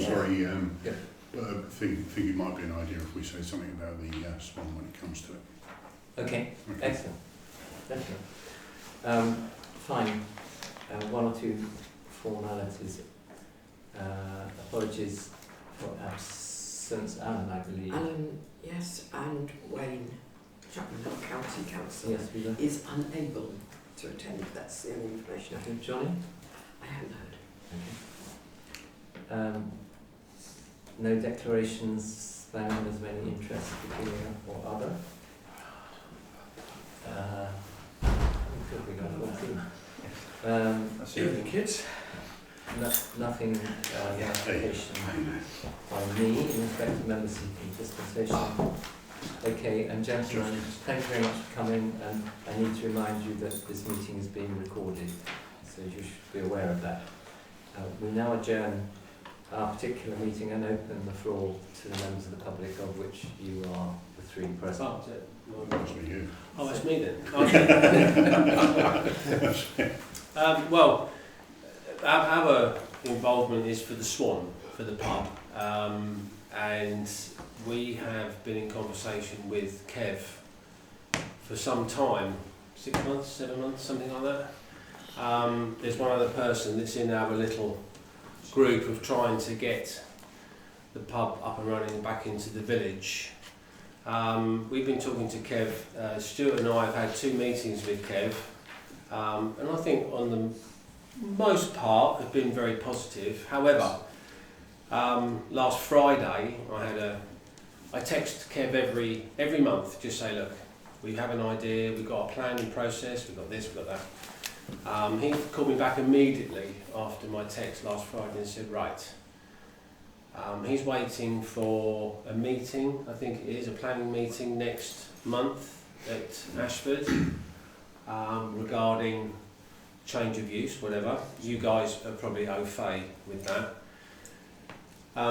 sorry, think it might be an idea if we say something about the Swan when it comes to it. Okay. Excellent. Definitely. Fine. One or two formalities. Apologies for absence. Alan, I believe. Alan, yes, and Wayne Chapman, our County Council, Yes, we do. is unable to attend. That's the only information I have. Johnny? I haven't heard. Okay. No declarations by members of any interest, peculiar or other. Good, we got one too. That's the evening, kids. Nothing application by me in respect to member seeking dispensation. Okay, and gentlemen, thank you very much for coming, and I need to remind you that this meeting is being recorded, so you should be aware of that. We now adjourn our particular meeting and open the floor to the members of the public, of which you are the three present. Oh, is it? That's for you. Oh, that's me then. Well, our involvement is for the Swan, for the pub, and we have been in conversation with Kev for some time, 6 months, 7 months, something like that. There's one other person that's in our little group of trying to get the pub up and running back into the village. We've been talking to Kev. Stuart and I have had 2 meetings with Kev, and I think on the most part have been very positive. However, last Friday I text Kev every month, just say, look, we have an idea, we've got a planning process, we've got this, we've got that. He called me back immediately after my text last Friday and said, right, he's waiting for a meeting, I think it is a planning meeting next month at Ashford, regarding change of use, whatever. You guys are probably au fait with that.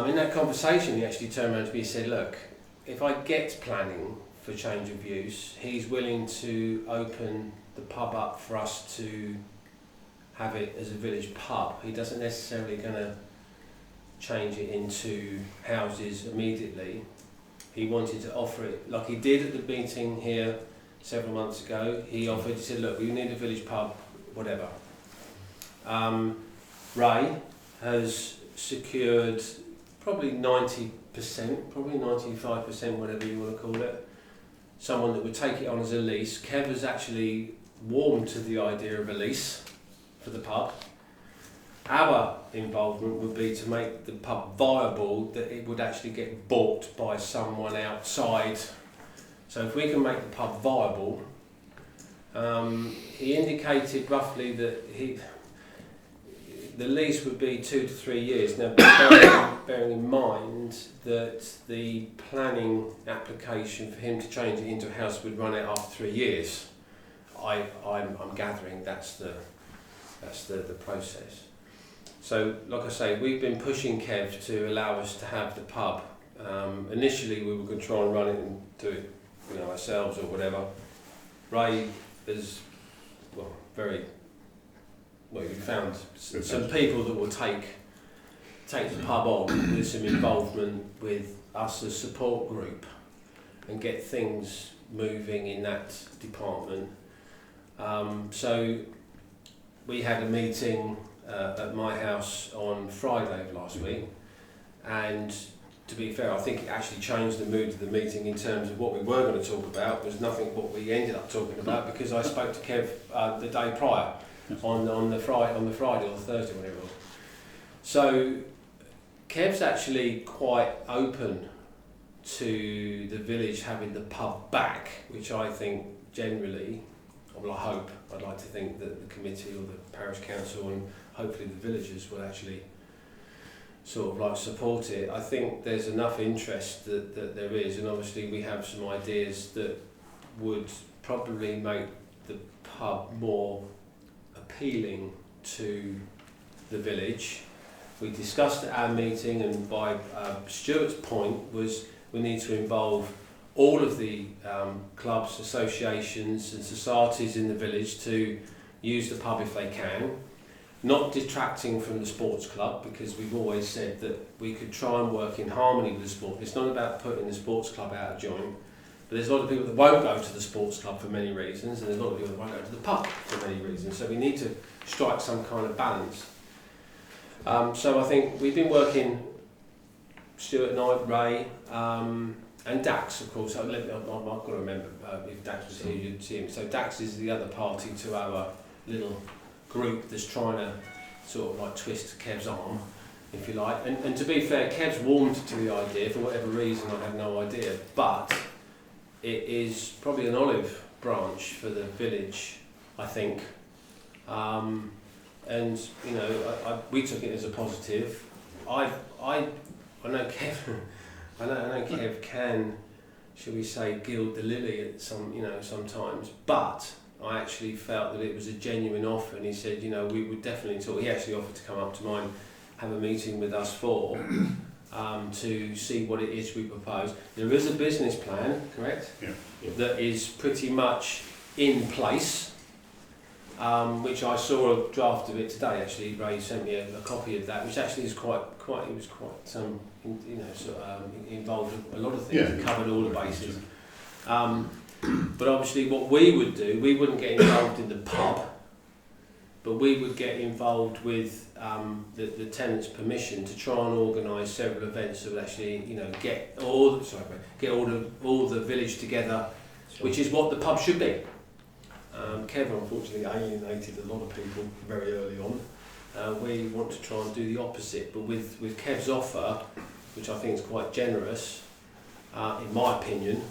In that conversation, he actually turned around to me and said, look, if I get planning for change of use, he's willing to open the pub up for us to have it as a village pub. He doesn't necessarily going to change it into houses immediately. He wanted to offer it like he did at the meeting here several months ago. He said, look, we need a village pub, whatever. Ray has secured probably 90%, probably 95%, whatever you want to call it, someone that would take it on as a lease. Kev has actually warmed to the idea of a lease for the pub. Our involvement would be to make the pub viable, that it would actually get bought by someone outside. So if we can make the pub viable, he indicated roughly that the lease would be 2 to 3 years. Now, bearing in mind that the planning application for him to change it into a house would run out after 3 years. I'm gathering that's the process. So, like I say, we've been pushing Kev to allow us to have the pub. Initially, we were going to try and run it and do it, ourselves or whatever. Ray is, we found some people that will take the pub on with some involvement with us as support group and get things moving in that department. So we had a meeting at my house on Friday of last week, and to be fair, I think it actually changed the mood of the meeting in terms of what we were going to talk about was nothing what we ended up talking about, because I spoke to Kev the day prior on the Friday or the Thursday, whatever it was. So Kev's actually quite open to the village having the pub back, which I think generally, well, I'd like to think that the committee or the parish council and hopefully the villagers will actually sort of like support it. I think there's enough interest that there is, and obviously we have some ideas that would probably make the pub more appealing to the village. We discussed at our meeting, and by Stuart's point was we need to involve all of the clubs, associations and societies in the village to use the pub if they can. not detracting from the sports club, because we've always said that we could try and work in harmony with the sport. It's not about putting the sports club out of joint, but there's a lot of people that won't go to the sports club for many reasons, and there's a lot of people that won't go to the pub for many reasons. So we need to strike some kind of balance. So I think we've been working, Stuart and I, Ray, and Dax, of course. I've got to remember, if Dax was here, you'd see him. So Dax is the other party to our little group that's trying to sort of like twist Kev's arm, if you like. And to be fair, Kev's warmed to the idea for whatever reason, I have no idea. But it is probably an olive branch for the village, I think. And you know, we took it as a positive. I know Kev. I know Kev can, shall we say, gild the lily at sometimes. But I actually felt that it was a genuine offer, and he said, you know, we would definitely talk. He actually offered to come up to mine, have a meeting with us four, to see what it is we propose. There is a business plan, correct? Yeah. That is pretty much in place. Which I saw a draft of it today. Actually, Ray sent me a copy of that, which actually is quite. It was quite involved a lot of things. It covered all the bases. But obviously, what we would do, we wouldn't get involved in the pub, but we would get involved with the tenant's permission to try and organise several events that would actually, get all the village together, which is what the pub should be. Kev unfortunately alienated a lot of people very early on. We want to try and do the opposite, but with Kev's offer, which I think is quite generous, in my opinion,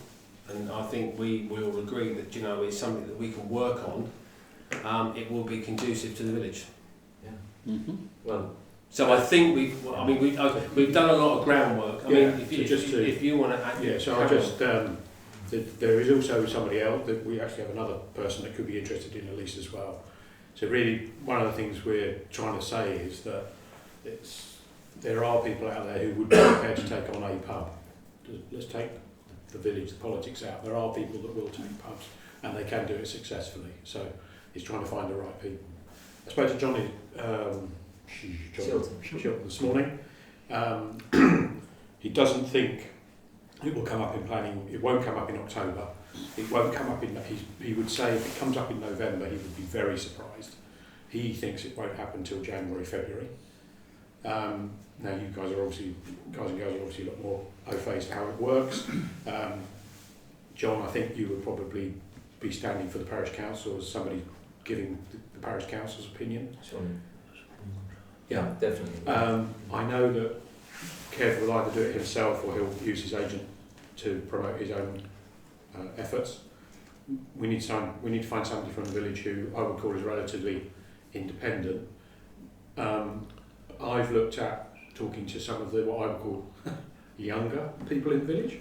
and I think we will agree that it's something that we can work on. It will be conducive to the village. Yeah. Mm-hmm. Well, so I think we've done a lot of groundwork. I mean, if you want to add, there is also somebody else that we actually have another person that could be interested in a lease as well. So really, one of the things we're trying to say is that there are people out there who would be prepared to take on a pub. Let's take the village, the politics out. There are people that will take pubs, and they can do it successfully. So it's trying to find the right people. I spoke to Johnny Chilton this morning. He doesn't think it will come up in planning. It won't come up in October. It won't come up in. He would say if it comes up in November, he would be very surprised. He thinks it won't happen till January, February. Now you guys and girls are obviously a lot more au fait to how it works. John, I think you would probably be standing for the parish council as somebody giving the parish council's opinion. Sure. Yeah, definitely. I know that Kev will either do it himself or he'll use his agent to promote his own efforts. We need to find somebody from the village who I would call as relatively independent. I've looked at talking to some of what I would call younger people in the village,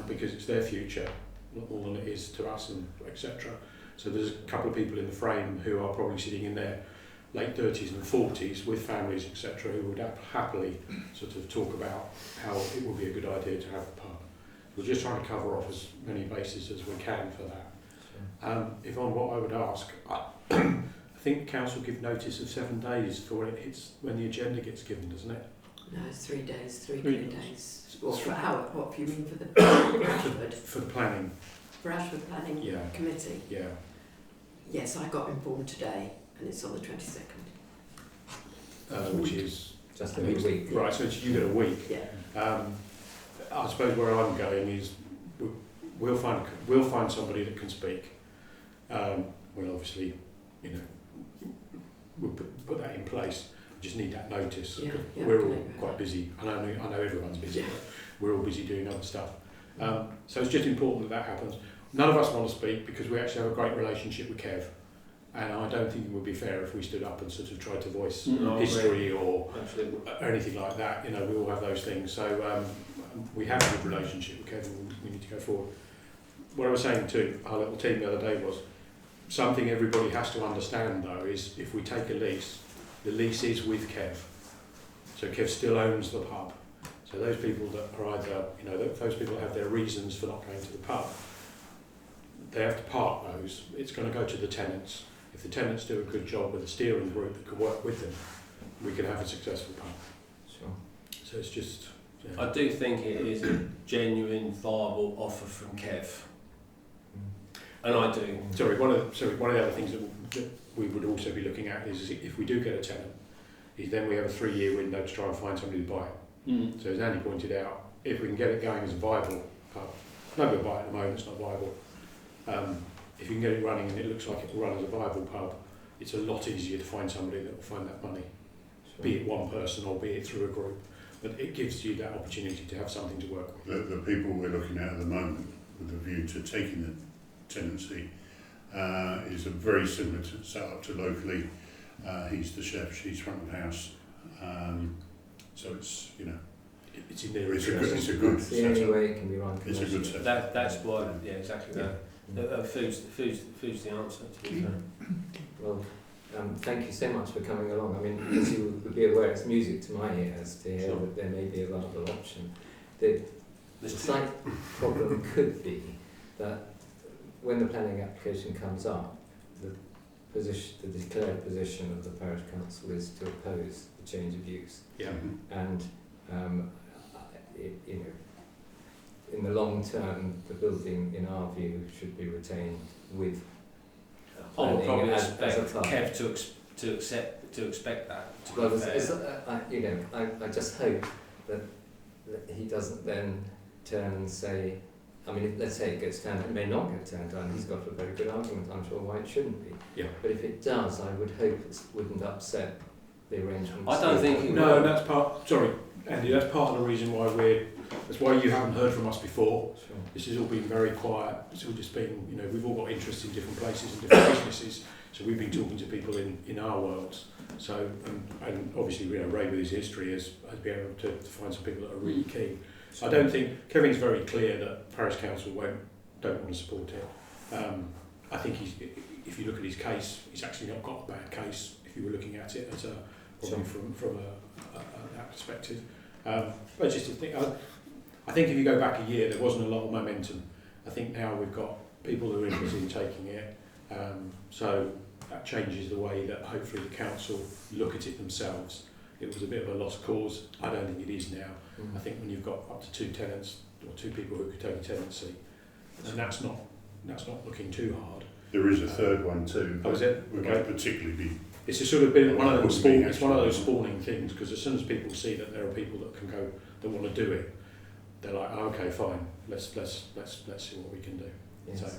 because it's their future, not more than it is to us, and etc. So there's a couple of people in the frame who are probably sitting in their late 30s and 40s with families, etc., who would happily sort of talk about how it would be a good idea to have a pub. We're just trying to cover off as many bases as we can for that. Sure. Yvonne, what I would ask, I think the council give notice of 7 days for when it hits, when the agenda gets given, doesn't it? No, it's 3 days, three clear days. Or for how? What do you mean for the for Ashford? For the planning. For Ashford Planning Committee? Yeah. Yes, I got informed today, and it's on the 22nd. Which is just a week. Right, so you get a week. Yeah. I suppose where I'm going is we'll find somebody that can speak. We'll obviously, we'll put that in place. We just need that notice. Yeah, we're all quite busy. I know everyone's busy, but we're all busy doing other stuff. So it's just important that happens. None of us want to speak because we actually have a great relationship with Kev. And I don't think it would be fair if we stood up and sort of tried to voice history or anything like that. We all have those things. So we have a good relationship with Kev, and we need to go forward. What I was saying to our little team the other day was something everybody has to understand, though, is if we take a lease, the lease is with Kev. So Kev still owns the pub. So those people that are either, those people have their reasons for not going to the pub, they have to park those. It's going to go to the tenants. if the tenants do a good job with a steering group that can work with them, we can have a successful pub. Sure. So it's just... Yeah. I do think it is a genuine, viable offer from Kev. And I do. Sorry, one of the other things that we would also be looking at is if we do get a tenant, is then we have a 3-year window to try and find somebody to buy it. So as Andy pointed out, if we can get it going as a viable pub, nobody will buy it at the moment, it's not viable. If you can get it running and it looks like it will run as a viable pub, it's a lot easier to find somebody that will find that money, be it one person or be it through a group. But it gives you that opportunity to have something to work with. The people we're looking at the moment, with the view to taking the tenancy, is a very similar setup to locally. He's the chef, she's front of house. So it's, you know, it's in there. It's a good It's the only way it can be run It's a good commercially. That's why, yeah, exactly that. Food's the answer, to be fair. Well, thank you so much for coming along. I mean, as you would be aware, it's music to my ears to hear that there may be a viable option. The slight problem could be that when the planning application comes up, the declared position of the parish council is to oppose the change of use. Yeah. And you know, in the long term, the building, in our view, should be retained with. I would probably as a expect club. Kev to expect that. To be Well, fair. you know, I just hope that he doesn't then turn and say, I mean, if, let's say it gets turned, it may not get turned down. He's got a very good argument, I'm sure, why it shouldn't be. Yeah. But if it does, I would hope it wouldn't upset the arrangements. I don't think it No, will. that's part. Sorry, Andy. That's part of the reason why that's why you haven't heard from us before. Sure. This has all been very quiet. It's all just been, you know, we've all got interests in different places and different businesses. So we've been talking to people in our worlds. So and obviously, you know, Ray with his history has been able to find some people that are really keen. I don't think Kevin's very clear that Parish Council don't want to support it. I think if you look at his case, he's actually not got a bad case. If you were looking at it as probably from that perspective, but just to think, I think if you go back a year, there wasn't a lot of momentum. I think now we've got people who are interested in taking it, so that changes the way that hopefully the council look at it themselves. It was a bit of a lost cause. I don't think it is now. I think when you've got up to 2 tenants or 2 people who could take a tenancy, and that's not looking too hard. There is a third one too. Oh, is it? We Okay. might particularly be. It's a sort of been one of those Wouldn't be one of those actually. spawning things, because as soon as people see that there are people that can go that want to do it, they're like, oh, okay, fine, let's see what we can do. Yes. So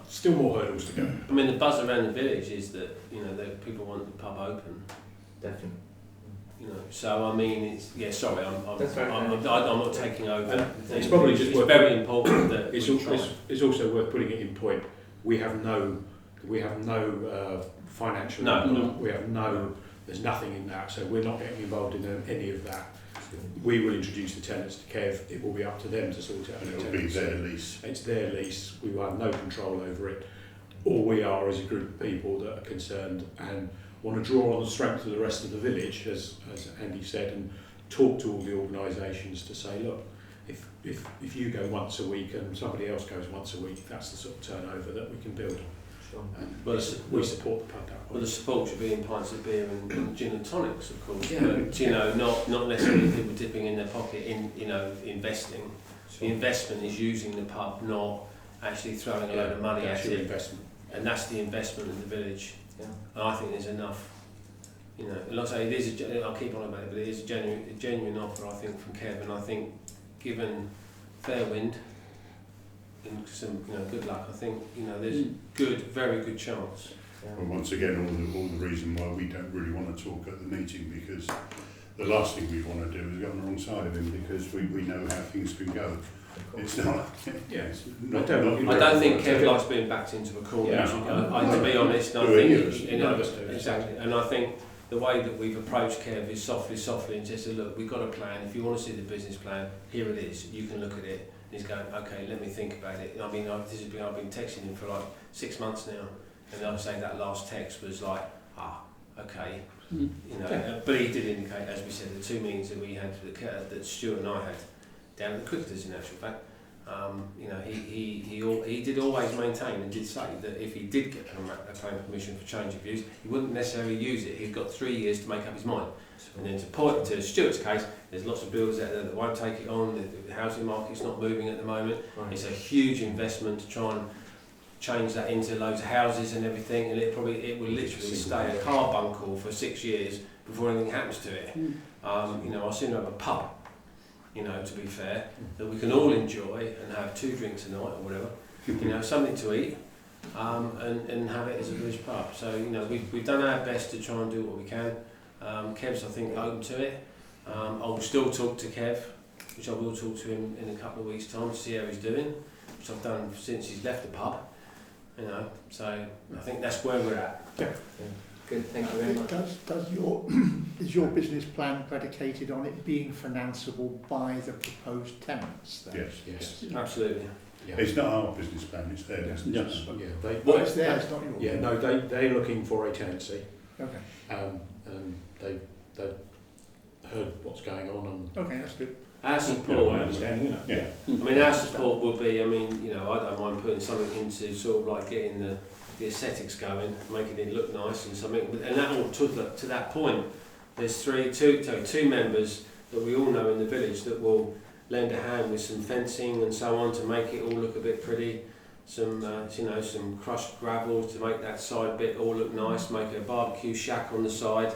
still more hurdles to go. I mean, the buzz around the village is that, you know, that people want the pub open. Definitely. You know, so I mean, it's sorry, I'm That's right, I'm not taking over. And it's probably just it's worth- very important that It's we try. it's also worth putting it in point. We have no financial input. We have no. There's nothing in that, so we're not getting involved in any of that. We will introduce the tenants to Kev. It will be up to them to sort out And the it'll be tenancy. their lease. It's their lease. We will have no control over it. All we are is a group of people that are concerned and want to draw on the strength of the rest of the village, as Andy said, and talk to all the organisations to say, look, if you go once a week and somebody else goes once a week, that's the sort of turnover that we can build. Sure. And Well, we support the pub that Well, way. the support should be in pints of beer and gin and tonics, of course. Yeah. But, you know, not necessarily people dipping in their pocket in, you know, investing. The investment is using the pub, not actually throwing a load of money That's at your it. investment. And that's the investment in the village. Yeah. And I think there's enough. You know, like I say, it is I'll keep on about it, but it is a genuine offer, I think, from Kev. And I think, given fair wind and some, you know, good luck, I think, you know, there's a very good chance. Yeah. Well, once again, all the reason why we don't really want to talk at the meeting, because the last thing we want to do is get on the wrong side of him, because we know how things can go. It's not. Yeah. It's not, I don't- not, I don't think Kev likes being backed into a corner. Yeah. To be honest, I Do any of think us. you None know, of us do. exactly. And I think the way that we've approached Kev is softly, and just said, look, we've got a plan. If you want to see the business plan, here it is. You can look at it. And he's going, okay, let me think about it. I mean, I've been texting him for like 6 months now, and I was saying that last text was like, okay, you know. But he did indicate, as we said, the 2 meetings that we had that Stuart and I had down at the Cricketers, in actual fact. You know, he did always maintain and did say that if he did get a planning permission for change of use, he wouldn't necessarily use it. He's got 3 years to make up his mind. And then to Stuart's case, there's lots of builders out there that won't take it on. The housing market's not moving at the moment. Right. It's a huge investment to try and change that into loads of houses and everything, and it will literally stay a carbuncle for 6 years before anything happens to it. You know, I'll soon have a pub, you know, to be fair, that we can all enjoy and have 2 drinks a night or whatever, you know, something to eat, and have it as a village pub. So, you know, we've done our best to try and do what we can. Kev's, I think, open to it. I will still talk to Kev, which I will talk to him in a couple of weeks' time to see how he's doing, which I've done since he's left the pub. You know, so I think that's where we're at. Yeah. Good, thank you very much. Is your business plan predicated on it being financeable by the proposed tenants then? Yes. Absolutely. Yeah. It's not our business plan, it's their business Yes. plan. Yeah. Well, it's theirs, not yours. Yeah. No. They're looking for a tenancy. Okay. And they heard what's going on, and Okay, that's good. Our support, my understanding, isn't it? Yeah. I mean, our support would be, I mean, you know, I don't mind putting something into sort of like getting the aesthetics going, making it look nice and something, and that all to that point. There's two members that we all know in the village that will lend a hand with some fencing and so on to make it all look a bit pretty. Some, you know, some crushed gravel to make that side bit all look nice. Make a barbecue shack on the side.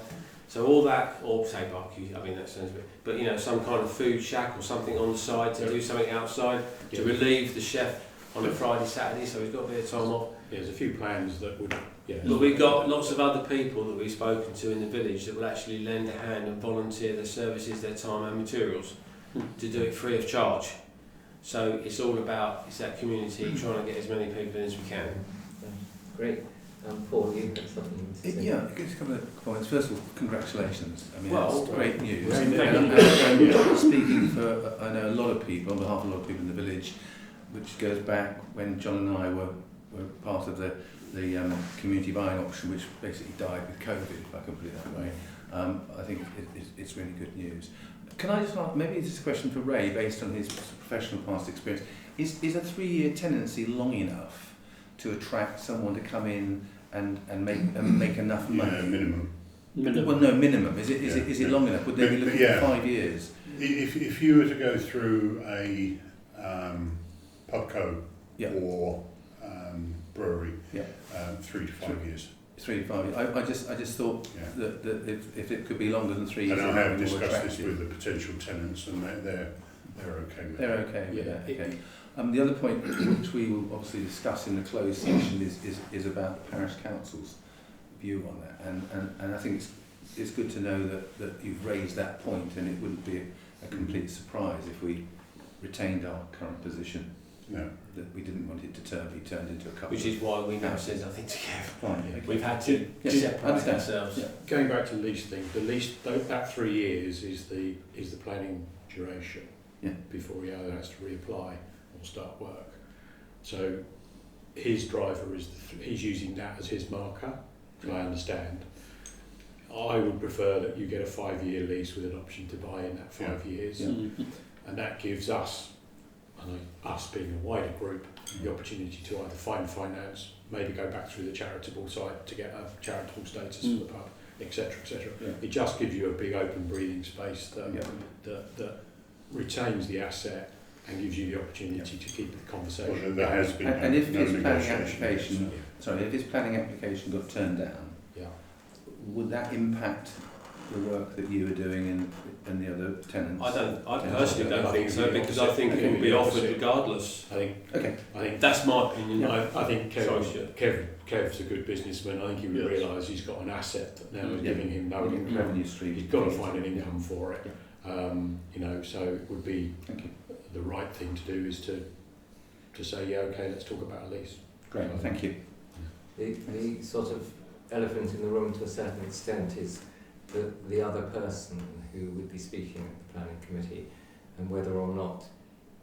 So all that, or say barbecue, I mean that sounds a bit, but you know, some kind of food shack or something on the side to do something outside to relieve the chef on a Friday, Saturday, so he's got a bit of time off. Yeah, there's a few plans that would. Yeah. But we've got lots of other people that we've spoken to in the village that will actually lend a hand and volunteer their services, their time and materials to do it free of charge. So it's all about, it's that community trying to get as many people in as we can. Great. Paul, you have something to say? Yeah, just a couple of points. First of all, congratulations. I mean, Well, it's great news. thank And speaking for, I know a lot of people, on behalf of a lot of people in the village, which goes back when John and I were part of the community buying option, which basically died with COVID, if I can put it that way. I think it's really good news. Can I just ask, maybe this is a question for Ray, based on his professional past experience. Is a 3-year tenancy long enough to attract someone to come in and make enough money? Yeah, minimum. Well, no, minimum. Is it long enough? Would they be looking at 5 years? If you were to go through a pubco or brewery, 3 to 5 years. 3 to 5 years. I just thought that if it could be longer than 3 years, And I have it would be more discussed this attractive. with the potential tenants, and they're okay with They're it. okay with Yeah. that. Okay. The other point, which we will obviously discuss in the closed session, is about the parish council's view on that, and I think it's good to know that you've raised that point, and it wouldn't be a complete surprise if we retained our current position. No. That we didn't want it to be turned into a couple. Which is why we now said nothing to Kev. Fine, okay. We've had to separate understand. ourselves. Yeah. Going back to the lease thing, the lease that 3 years is the planning duration before he either has to reapply or start work. So his driver is he's using that as his marker, I understand. I would prefer that you get a 5-year lease with an option to buy in that 5 years, and that gives us, and us being a wider group, the opportunity to either find finance, maybe go back through the charitable side to get a charitable status for the pub, etc., etc. It just gives you a big open breathing space that retains the asset and gives you the opportunity to keep the conversation. Well, there has been And if no his planning negotiation. application, if his planning application got turned down, would that impact the work that you were doing and the other tenants? I personally don't think so, because I think it will be offered regardless. I think That's my opinion. I think Sorry, Kev's a good businessman. I think he would realise he's got an asset that now is giving him no income. Revenue stream. He's got to find an income for it. So it would be the right thing to do is to say, okay, let's talk about a lease. Great, thank you. The sort of elephant in the room to a certain extent is the other person who would be speaking at the planning committee, and whether or not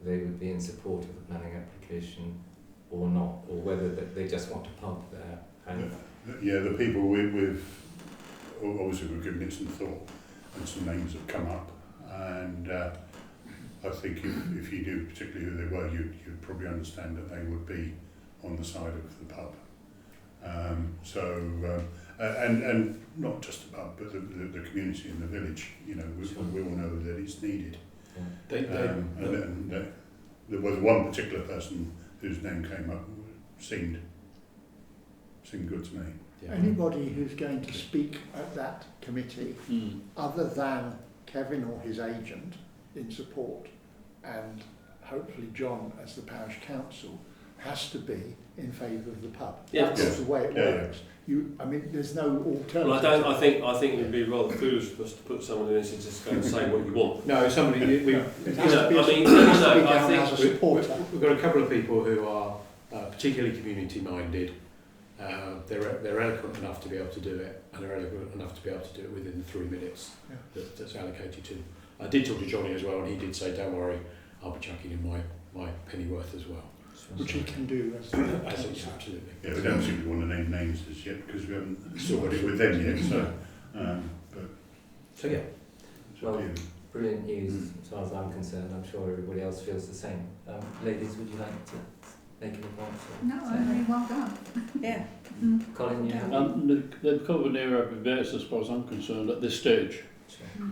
they would be in support of the planning application or not, or whether they just want to pump there. And the people with obviously we've given it some thought, and some names have come up, and I think if you knew particularly who they were, you'd probably understand that they would be on the side of the pub. And not just the pub, but the community and the village. You know, we all know that it's needed. There was one particular person whose name came up, seemed good to me. Yeah. Anybody who's going to speak at that committee, other than Kevin or his agent in support, and hopefully John as the parish council, has to be in favour of the pub. Yeah, That's just the way it works. I mean, there's no alternative. Well, I think it would be rather foolish for us to put someone in this and just go and say what you want. No, somebody we. It has to be I mean, down I as a think supporter. We've got a couple of people who are particularly community-minded. They're eloquent enough to be able to do it, and they're eloquent enough to be able to do it within the 3 minutes that's allocated to them. I did talk to Johnny as well, and he did say, "Don't worry, I'll be chucking in my penny worth as well." Which he can do as Absolutely. Yeah, we don't particularly want to name names as yet because we haven't sorted it with them yet. So, So yeah. it's up to you. Brilliant news as far as I'm concerned. I'm sure everybody else feels the same. Ladies, would you like to make any points? No, really well done. Yeah. Colin, you have They've covered every base as far as I'm concerned at this stage.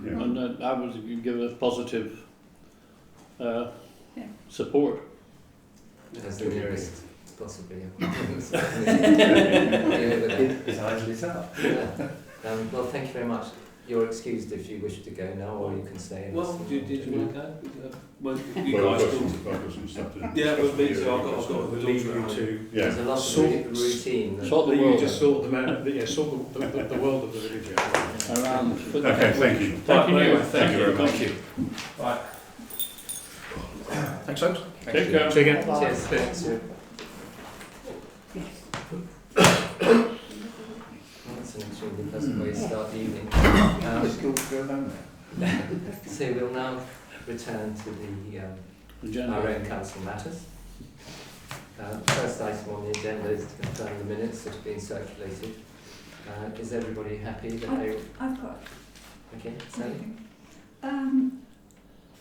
Yeah. And I would give a positive support. as the nearest, possibly. His eyes lit up. Yeah. Well, thank you very much. You're excused if you wish to go now, or you can stay. Well, did you want to go? Well, you Well, guys I've got some stuff to Yeah, discuss with me you. too. I've got We'll leave you to. Yeah. There's a lot Sort- of routine. Sort the You world just sort the world of the village out. around. Okay, thank you. Thank you. Thank you very much. Thank you. Right. Thanks, folks. Take care. See you again. Cheers. Thanks. That's an extremely pleasant way to start the evening. It's cool to go home now. So we'll now return to the Agenda. our own council matters. First item on the agenda is to confirm the minutes that have been circulated. Is everybody happy that they? I've got Okay, Sally?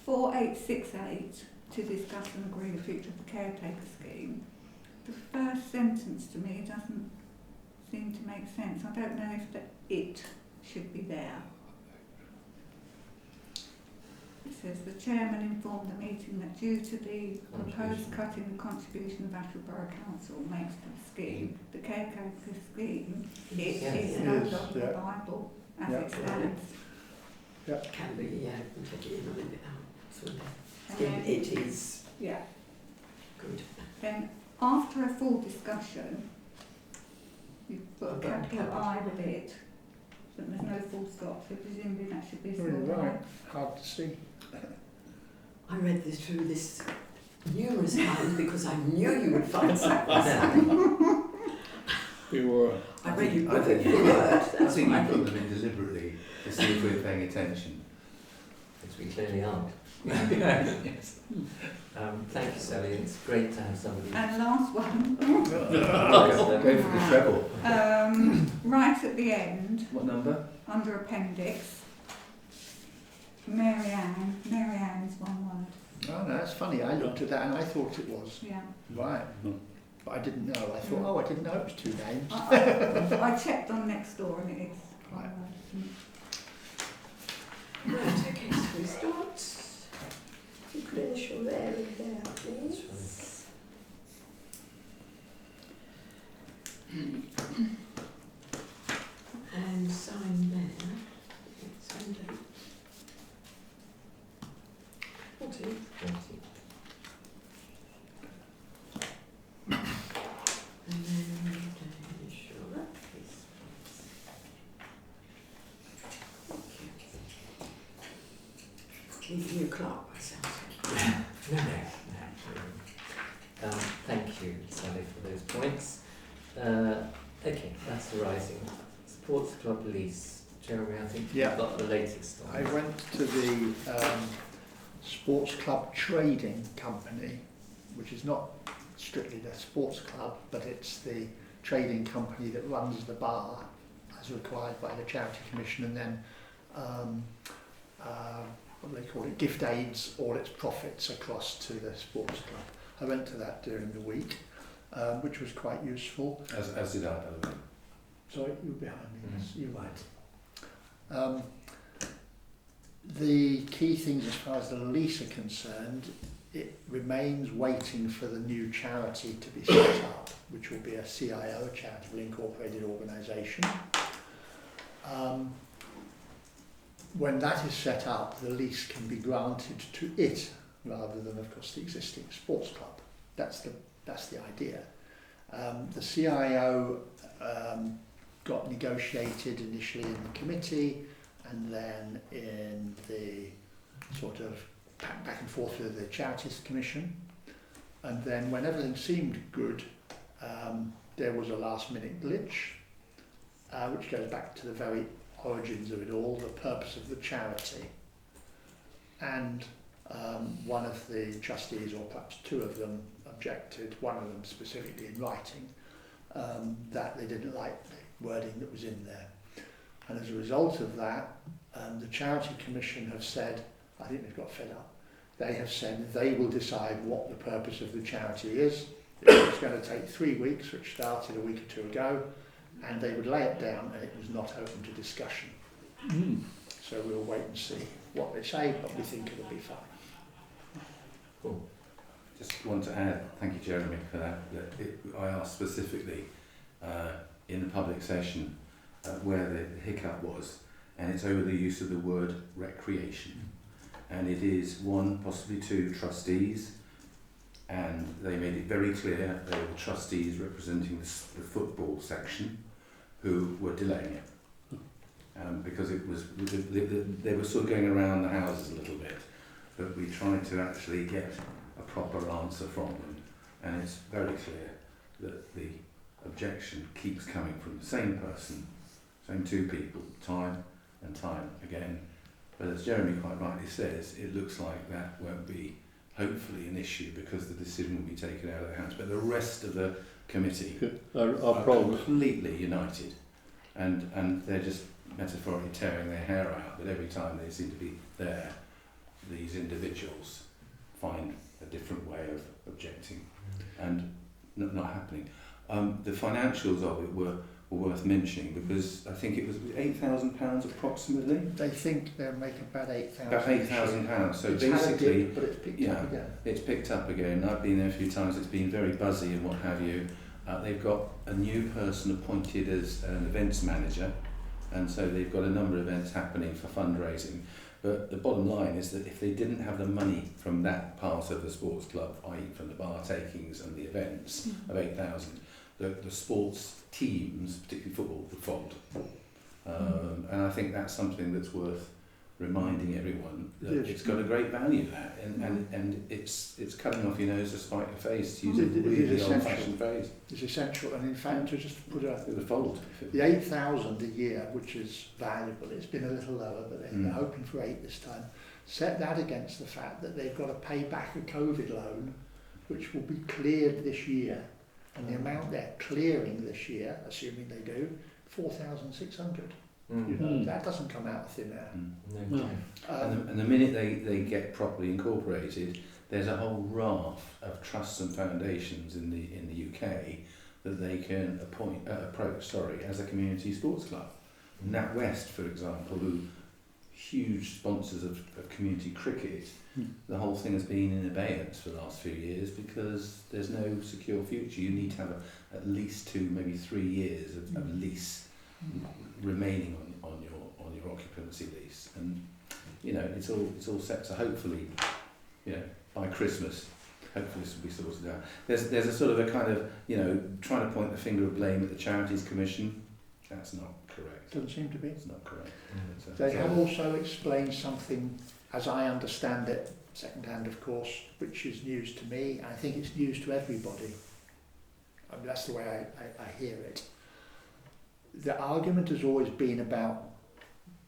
4868 to discuss and agree the future of the caretaker scheme. The first sentence to me doesn't seem to make sense. I don't know if the "it" should be there. It says the chairman informed the meeting that due to the proposed cut in the contribution the Ashford Borough Council makes to the scheme, the caretaker scheme is no Yes, longer yeah. viable as Yeah. it stands. Can be, yeah, we take it in and leave it out. So And then, it is yeah. good. Then after a full discussion, you put a capital I with it, but there's no full stop, so presumably that should be a small Right. I. Hard to see. I read through this numerous times because I knew you would find something. We were. I read you I word think for you- word. I That's think what you I put think. them in deliberately to see if we're paying attention. Which we clearly aren't. Yes. Thank you, Sally. It's great to have somebody. And last one, Go for the treble. right at the end, What number? under appendix, Mary-Anne's one word. Oh, no, that's funny. I looked at that and I thought it was. Yeah. Right. But I didn't know. I thought, oh, I didn't know it was two names. I checked on next door and it is one word. Right, okay, so we start. You can initial there and there, please. And sign there. Sign date. 14. And then initial that, please. Thank you. New clerk myself. No. Thank you, Sally, for those points. Okay, that's the rising. Sports club lease. Jeremy, I think Yeah. you've got the latest on I this. went to the sports club trading company, which is not strictly the sports club, but it's the trading company that runs the bar as required by the Charity Commission, and then what do they call it, gift aids, all its profits across to the sports club. I went to that during the week, which was quite useful. As did I, by the way. Sorry, you were behind me, yes, you're right. The key things as far as the lease are concerned, it remains waiting for the new charity to be set up, which will be a CIO, a charitable incorporated organisation. When that is set up, the lease can be granted to it rather than, of course, the existing sports club. That's the idea. The CIO got negotiated initially in the committee and then in the sort of back and forth with the Charities Commission. And then when everything seemed good, there was a last minute glitch, which goes back to the very origins of it all, the purpose of the charity. And one of the trustees, or perhaps two of them, objected, one of them specifically in writing, that they didn't like the wording that was in there. And as a result of that, the Charity Commission have said, I think they've got fed up, they have said they will decide what the purpose of the charity is. It's going to take 3 weeks, which started a week or two ago, and they would lay it down and it was not open to discussion. So we'll wait and see what they say, but we think it'll be fine. Cool. Just want to add, thank you Jeremy for that, I asked specifically in the public session where the hiccup was, and it's over the use of the word recreation. And it is one, possibly two trustees, and they made it very clear they were the trustees representing the football section who were delaying it. Because it was, they were sort of going around the houses a little bit, but we tried to actually get a proper answer from them, and it's very clear that the objection keeps coming from the same person, same two people, time and time again. But as Jeremy quite rightly says, it looks like that won't be hopefully an issue because the decision will be taken out of the House. But the rest of the committee are completely united, and they're just metaphorically tearing their hair out. But every time they seem to be there, these individuals find a different way of objecting and not happening. The financials of it were worth mentioning because I think it was £8,000 approximately. They think they'll make about £8,000. About £8,000. So it's basically, dip, but it's picked up again. It's picked up again. I've been there a few times. It's been very buzzy and what have you. They've got a new person appointed as an events manager, and so they've got a number of events happening for fundraising. But the bottom line is that if they didn't have the money from that part of the sports club, i.e. from the bar takings and the events of 8,000, the sports teams, particularly football, would fold. And I think that's something that's worth reminding everyone that it's got a great value there, and it's cutting off your nose to spite your face, to use a really old-fashioned phrase. It's essential, and in fact, to just put the fold. The 8,000 a year, which is valuable, it's been a little lower, but they're hoping for 8 this time. Set that against the fact that they've got to pay back a COVID loan, which will be cleared this year, and the amount they're clearing this year, assuming they do, 4,600. You know, that doesn't come out of thin air. No. And the minute they get properly incorporated, there's a whole raft of trusts and foundations in the UK that they can approach as a community sports club. NatWest, for example, who huge sponsors of community cricket, the whole thing has been in abeyance for the last few years because there's no secure future. You need to have at least 2, maybe 3 years of lease remaining on your occupancy lease, and you know it's all set. So hopefully, you know, by Christmas, hopefully this will be sorted out. There's a sort of a kind of, you know, trying to point the finger of blame at the Charities Commission. That's not correct. Doesn't seem to be. It's not correct. They have also explained something, as I understand it, second-hand of course, which is news to me. I think it's news to everybody. I mean, that's the way I hear it. The argument has always been about,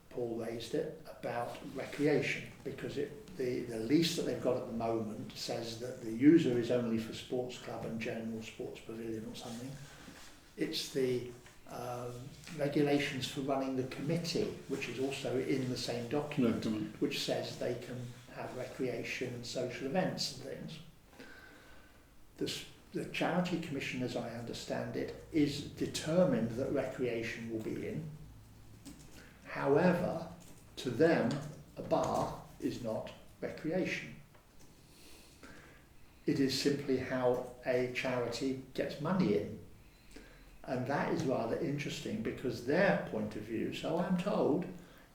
Paul raised it, about recreation, because the lease that they've got at the moment says that the user is only for sports club and general sports pavilion or something. It's the regulations for running the committee, which is also in the same document, which says they can have recreation and social events and things. The Charity Commission, as I understand it, is determined that recreation will be in. However, to them, a bar is not recreation. It is simply how a charity gets money in. And that is rather interesting because their point of view, so I'm told,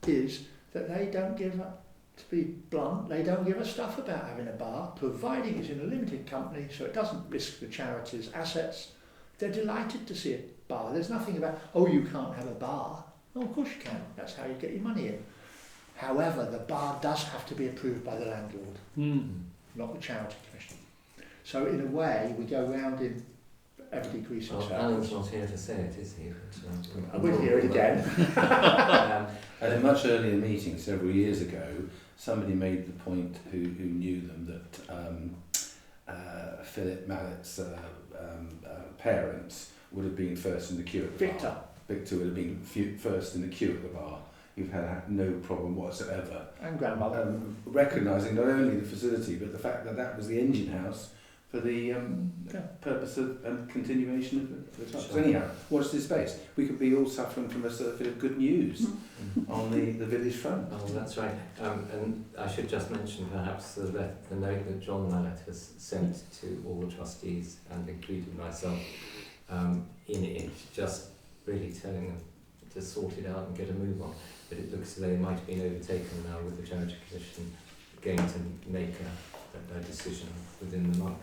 is that they don't give a, to be blunt, they don't give a stuff about having a bar, providing it's in a limited company so it doesn't risk the charity's assets. They're delighted to see a bar. There's nothing about, oh, you can't have a bar. Oh, of course you can. That's how you get your money in. However, the bar does have to be approved by the landlord, not the Charity Commission. So in a way, we go round in ever decreasing circles. Alan's not here to say it, is he? I will hear it again. At a much earlier meeting several years ago, somebody made the point who knew them that Philip Mallett's parents would have been first in the queue at the bar. Victor would have been first in the queue at the bar. You've had no problem whatsoever. And grandmother. Recognising not only the facility, but the fact that that was the engine house for the purpose of continuation of the club. So anyhow, watch this space. We could be all suffering from a surfeit of good news on the village front. Oh, that's right. And I should just mention perhaps the note that John Mallett has sent to all the trustees and including myself in it, just really telling them to sort it out and get a move on. But it looks as though it might have been overtaken now with the Charity Commission going to make a decision within the month.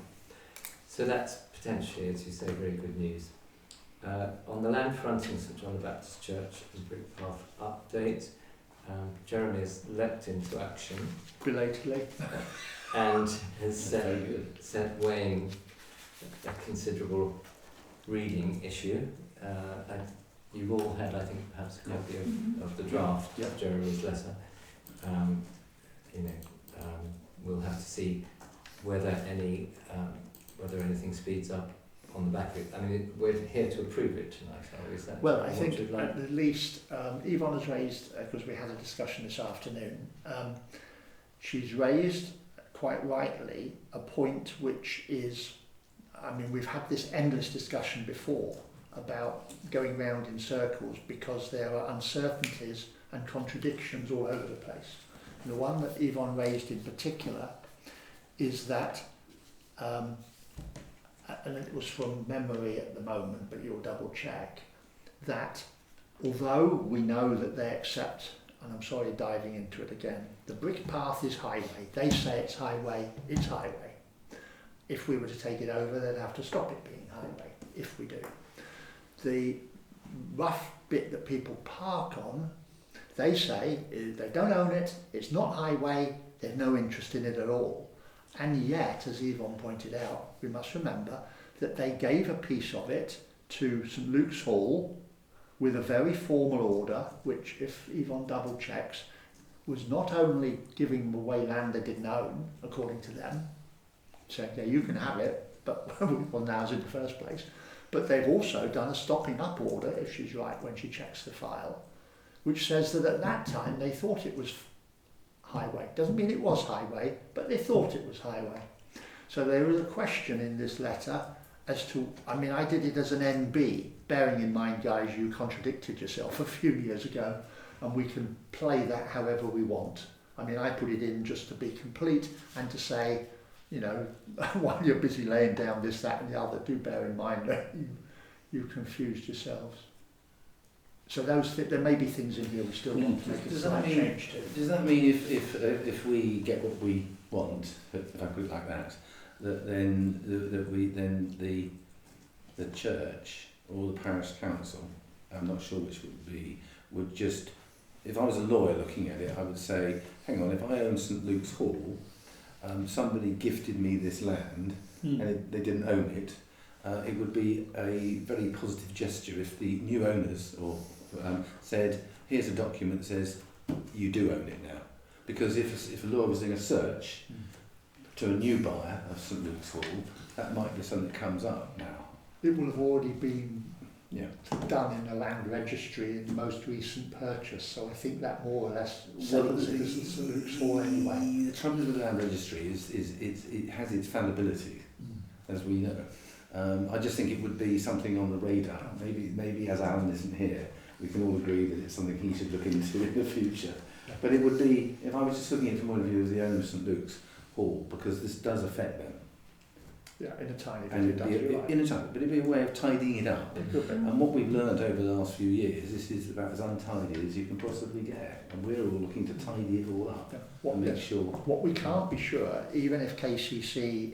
So that's potentially, as you say, very good news. On the land fronting St John the Baptist Church and Brickpath update, Jeremy has leapt into action. Belatedly. And has set weighing a considerable reading issue. And you've all had, I think, perhaps a copy of the draft of Jeremy's letter. We'll have to see whether anything speeds up on the back of it. I mean, we're here to approve it tonight, are we? Is that well, I think at the least, Yvonne has raised, because we had a discussion this afternoon, she's raised, quite rightly, a point which is, I mean, we've had this endless discussion before about going round in circles because there are uncertainties and contradictions all over the place. And the one that Yvonne raised in particular is that, and it was from memory at the moment, but you'll double check, that although we know that they accept, and I'm sorry diving into it again, the brick path is highway. They say it's highway, it's highway. If we were to take it over, they'd have to stop it being highway, if we do. The rough bit that people park on, they say they don't own it, it's not highway, they've no interest in it at all. And yet, as Yvonne pointed out, we must remember that they gave a piece of it to St Luke's Hall with a very formal order, which, if Yvonne double checks, was not only giving them away land they didn't own, according to them, saying, yeah, you can have it, but well, now's in the first place, but they've also done a stopping up order, if she's right when she checks the file, which says that at that time they thought it was highway. Doesn't mean it was highway, but they thought it was highway. So there is a question in this letter as to, I mean, I did it as an NB, bearing in mind, guys, you contradicted yourself a few years ago, and we can play that however we want. I mean, I put it in just to be complete and to say, you know, while you're busy laying down this, that and the other, do bear in mind that you confused yourselves. So there may be things in here we still want to make a slight change to. Does that mean if we get what we want, if I put it like that, then the church or the parish council, I'm not sure which would be, would just, if I was a lawyer looking at it, I would say, hang on, if I own St Luke's Hall, somebody gifted me this land and they didn't own it, it would be a very positive gesture if the new owners or said, here's a document that says you do own it now. Because if a lawyer was doing a search to a new buyer of St Luke's Hall, that might be something that comes up now. It will have already been done in a land registry in the most recent purchase. So I think that more or less settles it as St Luke's Hall anyway. The trouble with the land registry is it has its fallibility, as we know. I just think it would be something on the radar. Maybe as Alan isn't here, we can all agree that it's something he should look into in the future. But it would be, if I was just looking at it from the point of view of the owner of St Luke's Hall, because this does affect them. Yeah, in a tiny bit. And It does, you're right. in a tiny, but it'd be a way of tidying it up. It could be. And what we've learned over the last few years, this is about as untidy as you can possibly get. And we're all looking to tidy it all up and make sure. What we can't be sure, even if KCC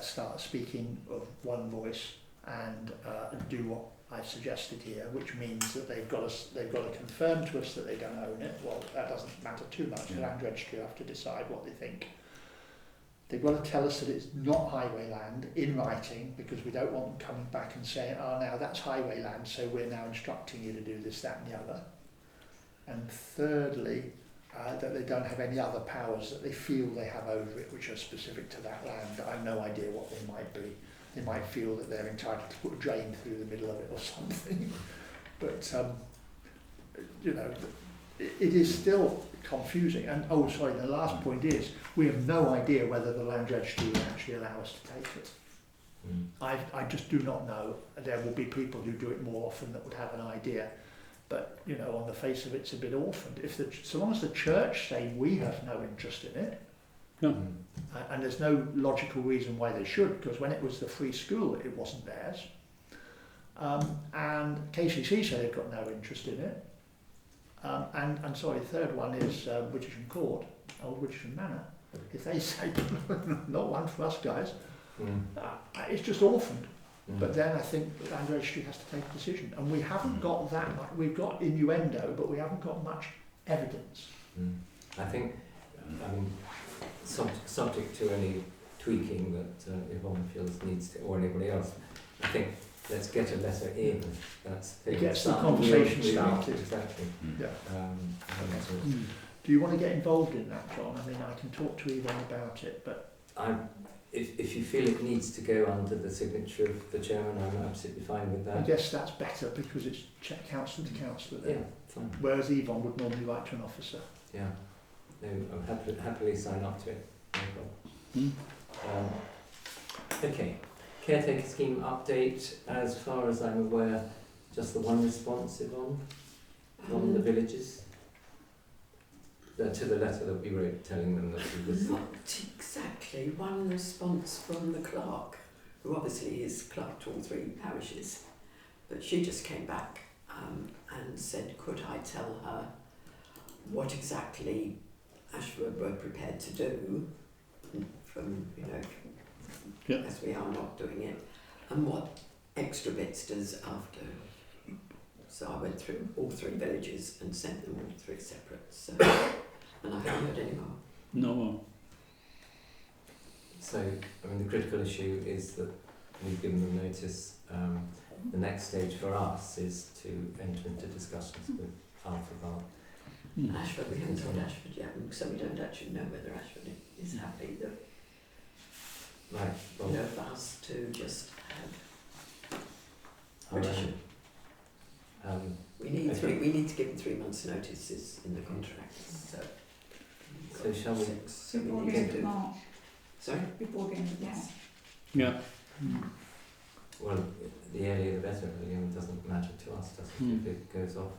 start speaking of one voice and do what I've suggested here, which means that they've got to confirm to us that they don't own it. Well, that doesn't matter too much. The land registry have to decide what they think. They've got to tell us that it's not highway land in writing, because we don't want them coming back and saying, oh, now that's highway land, so we're now instructing you to do this, that and the other. And thirdly, that they don't have any other powers that they feel they have over it, which are specific to that land. I have no idea what they might be. They might feel that they're entitled to put a drain through the middle of it or something. But, you know, it is still confusing. And, oh, sorry, the last point is, we have no idea whether the land registry will actually allow us to take it. I just do not know. There will be people who do it more often that would have an idea. But, you know, on the face of it, it's a bit orphaned. So long as the church say we have no interest in it, and there's no logical reason why they should, because when it was the free school, it wasn't theirs. And KCC say they've got no interest in it. And sorry, the third one is Wittersham Court, Old Wittersham Manor. If they say, not one for us guys, it's just orphaned. But then I think the land registry has to take a decision. And we haven't got that much. We've got innuendo, but we haven't got much evidence. I think, I mean, subject to any tweaking that Yvonne feels needs to, or anybody else, I think let's get a letter in. That's the It gets the conversation started. Exactly. Yeah. Do you want to get involved in that, John? I mean, I can talk to Yvonne about it, but if you feel it needs to go under the signature of the chairman, I'm absolutely fine with that. I guess that's better because it's councillor to councillor then. Yeah, fine. Whereas Yvonne would normally write to an officer. Yeah. No, I'm happily sign up to it. No problem. Okay. Caretaker scheme update. As far as I'm aware, just the one response, Yvonne, from the villages. To the letter that we wrote telling them that we was... Not exactly. One response from the clerk, who obviously is clerk to all three parishes, but she just came back and said, could I tell her what exactly Ashford were prepared to do from, you know, as we are not doing it, and what extra bits does after. So I went through all three villages and sent them all three separate. So, and I haven't heard any more. No. So, I mean, the critical issue is that we've given them notice. The next stage for us is to enter into discussions with Alpha. Ashford, we haven't told Ashford yet, so we don't actually know whether Ashford is happy that, right, well, you know, for us to just have Wittersham. We need to give them 3 months' notices in the contract. So shall we? So before we the end need of to. March. Sorry? Before the end of March. Yeah. Well, the earlier the better. Really. It doesn't matter to us, does it? If it goes off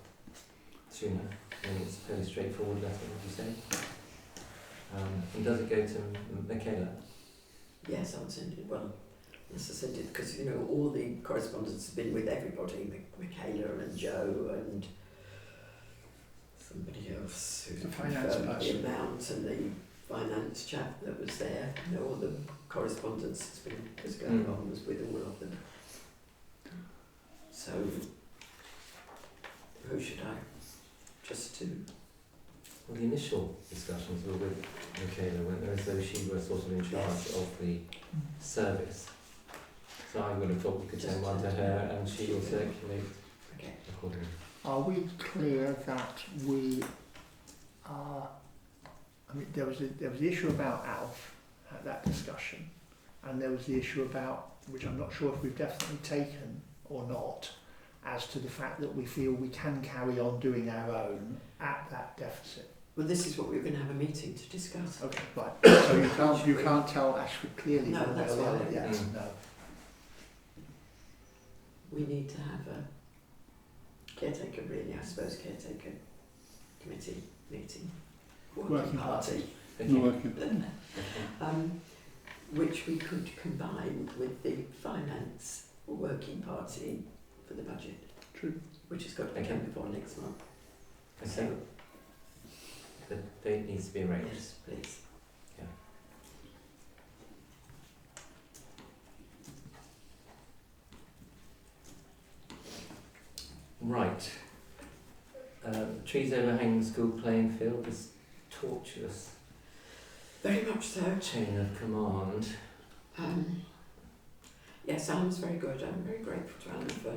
sooner, then it's a fairly straightforward letter. Would you say? And does it go to Michaela? Yes, I'll send it. Well, yes, I sent it because, you know, all the correspondence has been with everybody, Michaela and Joe and somebody else who the finance confirmed person. the amount, and the finance chap that was there. You know, all the correspondence was going on was with all of them. So, who should I? Just to... Well, the initial discussions were with Michaela, weren't there, as though she was sort of in charge of the service. So I would have thought we could send one to her and she will circulate accordingly. Are we clear that we are... I mean, there was the issue about Alf at that discussion, and there was the issue about, which I'm not sure if we've definitely taken or not, as to the fact that we feel we can carry on doing our own at that deficit. Well, this is what we were going to have a meeting to discuss. Okay, right. So you can't tell Ashford clearly No, one way that's or the why other. I- Yes, no. We need to have a caretaker, really, I suppose, caretaker committee meeting, Working party, which we could combine with the finance working party for the budget. True. Which has got to be Okay. done before next month. Okay. The date needs to be arranged. Yes, please. Right. Trees overhanging the school playing field is tortuous Very much so. chain of command. Yes, Alan's very good. I'm very grateful to Alan for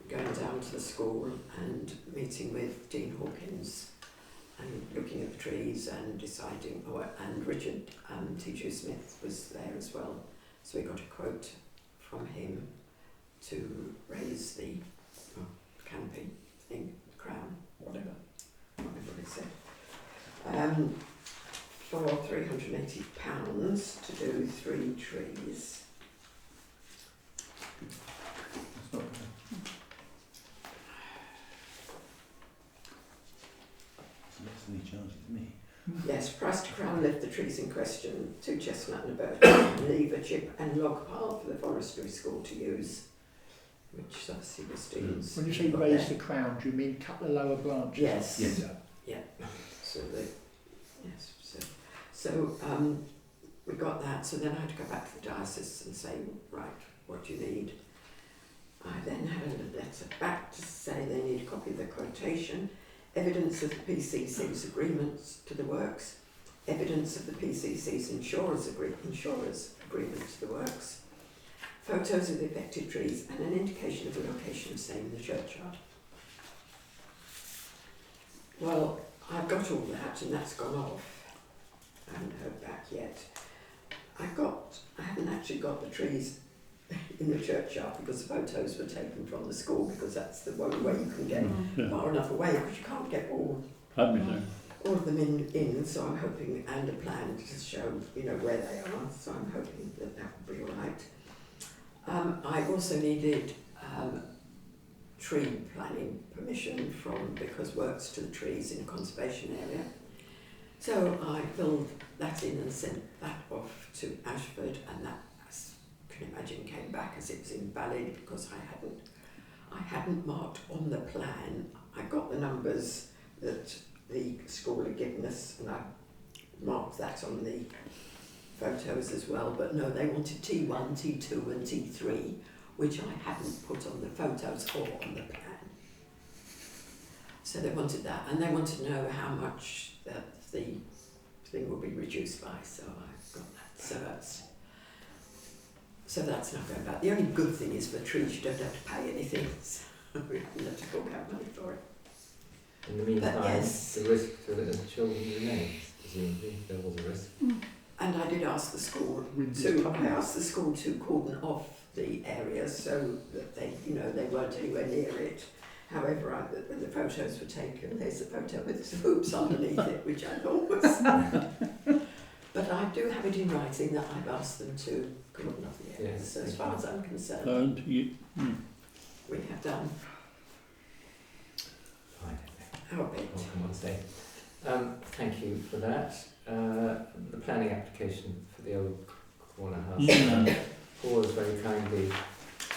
going down to the school and meeting with Dean Hawkins and looking at the trees and deciding, and Richard T.J. Smith was there as well. So we got a quote from him to raise the canopy thing, crown, whatever it said, for £380 to do 3 trees. That's not bad. It's less than he charges me. Yes, price to crown lift the trees in question, 2 chestnut and a birch, and leave a chip and log pile for the forestry school to use, which obviously was Dean's. When you say raise the crown, do you mean cut the lower branches? Yes. Yes. So we got that. So then I had to go back to the diocese and say, right, what do you need? I then had a letter back to say they need a copy of the quotation, evidence of the PCC's agreements to the works, evidence of the PCC's insurers agreement to the works, photos of the affected trees, and an indication of the location of same in the churchyard. Well, I've got all that, and that's gone off. I haven't heard back yet. I haven't actually got the trees in the churchyard because the photos were taken from the school, because that's the one way you can get far enough away, because you can't get all of them in. So I'm hoping, and a plan to show where they are. So I'm hoping that will be all right. I also needed tree planning permission because works to the trees in a conservation area. So I filled that in and sent that off to Ashford, and that, as you can imagine, came back as it was invalid because I hadn't marked on the plan. I got the numbers that the school had given us, and I marked that on the photos as well, but no, they wanted T1, T2 and T3, which I hadn't put on the photos or on the plan. So they wanted that, and they wanted to know how much the thing will be reduced by, so I've got that. So that's not going back. The only good thing is for trees you don't have to pay anything, so we don't have to fork out money for it. In the meantime, yes. the risk to the children remains, presumably, there was a risk. And I did ask the school to cordon off the area so that they weren't anywhere near it. However, when the photos were taken, there's a photo with some hoops underneath it, which I thought was... But I do have it in writing that I've asked them to cordon off the area. Yes, so as far as I'm concerned, we have done our bit. What can one say? Thank you for that. The planning application for the old corner house. Paul has very kindly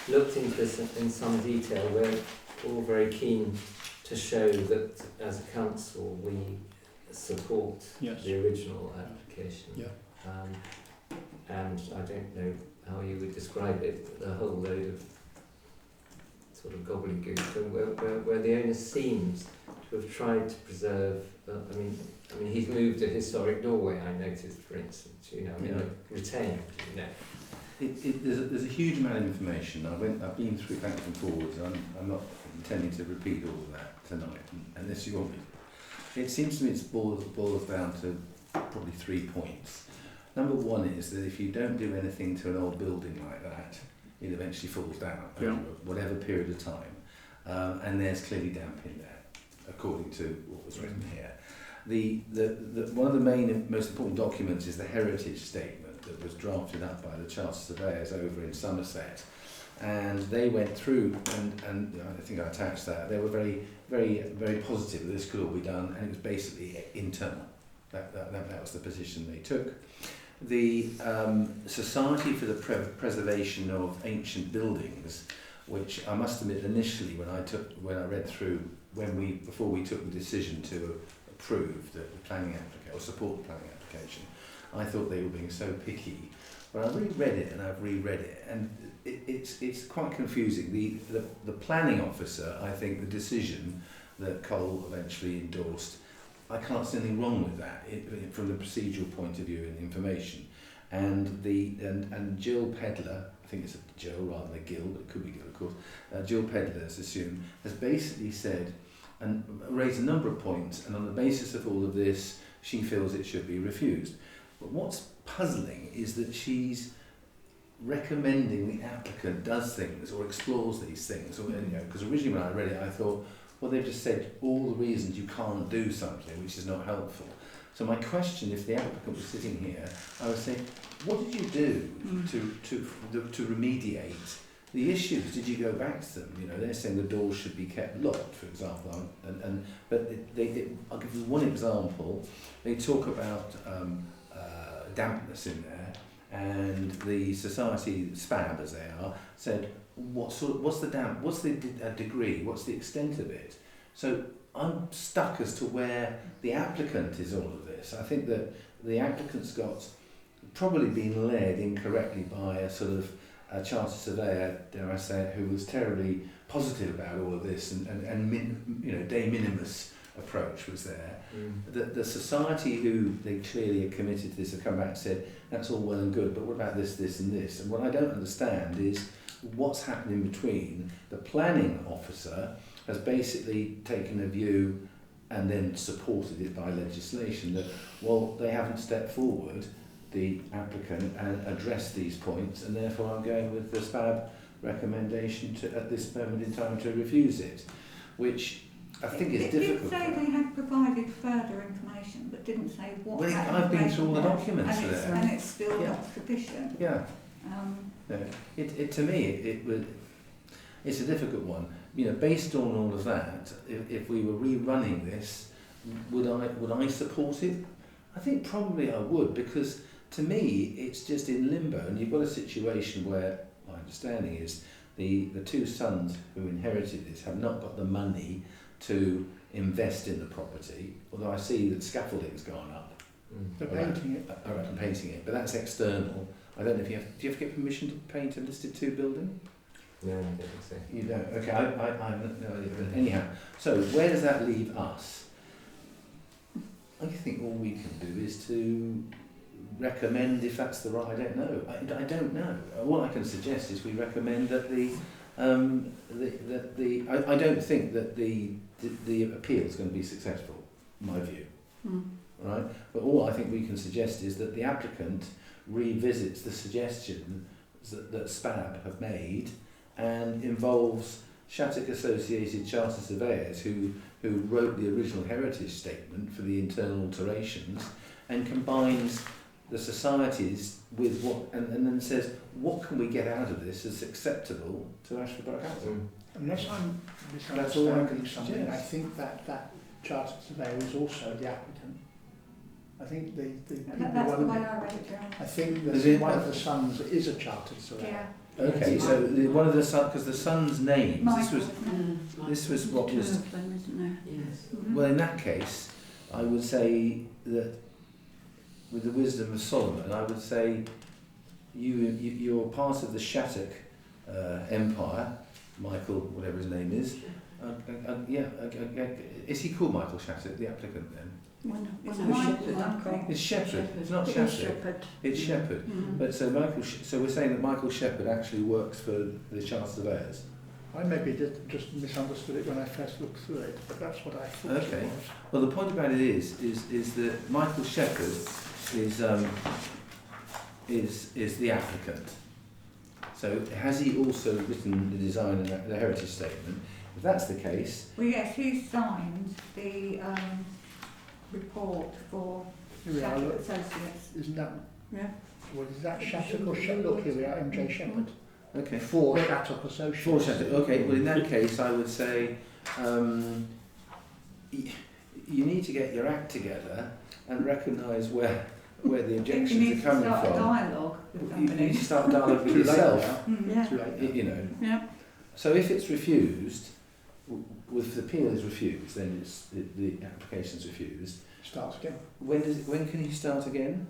looked into this in some detail. We're all very keen to show that as a council we support the original application. And I don't know how you would describe it, but a whole load of sort of gobbledygook, and where the owner seems to have tried to preserve. I mean, he's moved a historic doorway. I noticed, for instance. Retained. There's a huge amount of information. I've been through it backwards and forwards. I'm not intending to repeat all of that tonight, unless you want me. It seems to me it boils down to probably 3 points. Number one is that if you don't do anything to an old building like that, it eventually falls down over whatever period of time. and there's clearly damp in there, according to what was written here. One of the main and most important documents is the heritage statement that was drafted up by the Chartered Surveyors over in Somerset, and they went through, and I think I attached that. They were very, very, very positive that this could all be done, and it was basically internal. That was the position they took. The Society for the Preservation of Ancient Buildings, which I must admit initially when I read through before we took the decision to approve the planning application or support the planning application, I thought they were being so picky. But I've reread it and I've reread it, and it's quite confusing. The planning officer, I think the decision that Cole eventually endorsed, I can't see anything wrong with that from the procedural point of view and information. And Jill Pedler, I think it's a Jill rather than a Gill, but it could be Gill of course, Jill Pedler, let's assume, has basically said and raised a number of points, and on the basis of all of this, she feels it should be refused. But what's puzzling is that she's recommending the applicant does things or explores these things, or because originally when I read it I thought, well, they've just said all the reasons you can't do something, which is not helpful. So my question, if the applicant was sitting here, I would say, what did you do to remediate the issues? Did you go back to them? They're saying the doors should be kept locked, for example. But I'll give you one example. They talk about dampness in there, and the society, SPAB as they are, said, what's the damp? What's the degree? What's the extent of it? So I'm stuck as to where the applicant is all of this. I think that the applicant's probably been led incorrectly by a sort of a chartered surveyor, dare I say it, who was terribly positive about all of this, and de minimis approach was there. The society, who they clearly are committed to this, have come back and said that's all well and good, but what about this, this, and this? And what I don't understand is what's happened in between. The planning officer has basically taken a view and then supported it by legislation that, well, they haven't stepped forward, the applicant, and addressed these points, and therefore I'm going with the SPAB recommendation at this moment in time to refuse it, which I think is difficult. It did say they had provided further information, but didn't say what. Well, I've been through all the documents there. And it's still not sufficient. Yeah. To me, it's a difficult one. Based on all of that, if we were rerunning this, would I support it? I think probably I would, because to me it's just in limbo, and you've got a situation where my understanding is the two sons who inherited this have not got the money to invest in the property, although I see that scaffolding's gone up. They're painting it. I'm painting it, but that's external. I don't know if do you have to get permission to paint a listed 2 building? No, I don't think so. You don't? Okay, I have no idea. But anyhow, so where does that leave us? I think all we can do is to recommend, if that's the right, I don't know. I don't know. What I can suggest is we recommend that I don't think that the appeal is going to be successful, in my view. Right? But all I think we can suggest is that the applicant revisits the suggestion that SPAB have made and involves Shattuck Associated Chartered Surveyors who wrote the original heritage statement for the internal alterations, and combines the societies with what, and then says, what can we get out of this as acceptable to Ashford Borough Council? Unless I'm That's all I misunderstanding can something, suggest. I think that chartered surveyor is also the applicant. I think the people That's the way I read it down. I think Is that it? one of the sons is a chartered surveyor. Yeah. Okay, so one of the sons, because the sons' names, Michael, this was what two was. of them, isn't there? Yes. Well, in that case, I would say that, with the wisdom of Solomon, I would say you're part of the Shattuck empire, Michael, whatever his name is. Is he called Michael Shattuck, the applicant then? It's Michael. It's Shepherd. It's not Shattuck. It's Shepherd. But so so we're saying that Michael Shepherd actually works for the Chartered Surveyors. I maybe just misunderstood it when I first looked through it, but that's what I thought Okay. it was. Well, the point about it is that Michael Shepherd is the applicant. So has he also written the design and the heritage statement? If that's the case, Well, yes, he signed the report for Here we are, Shadow look. Associates. Isn't that, Yeah. what is that, Shattuck or Shattuck? Look, here we are, MJ Shepherd. okay. For Shattuck Associates. For Shattuck, okay. Well, in that case, I would say you need to get your act together and recognise where the objections are coming start from. a dialogue with You need somebody. to start dialogue with Too late yourself. now. Yeah. Too late now. You know. Yeah. So if it's refused, if the appeal is refused, then it's the application's refused. Starts again. When can he start again?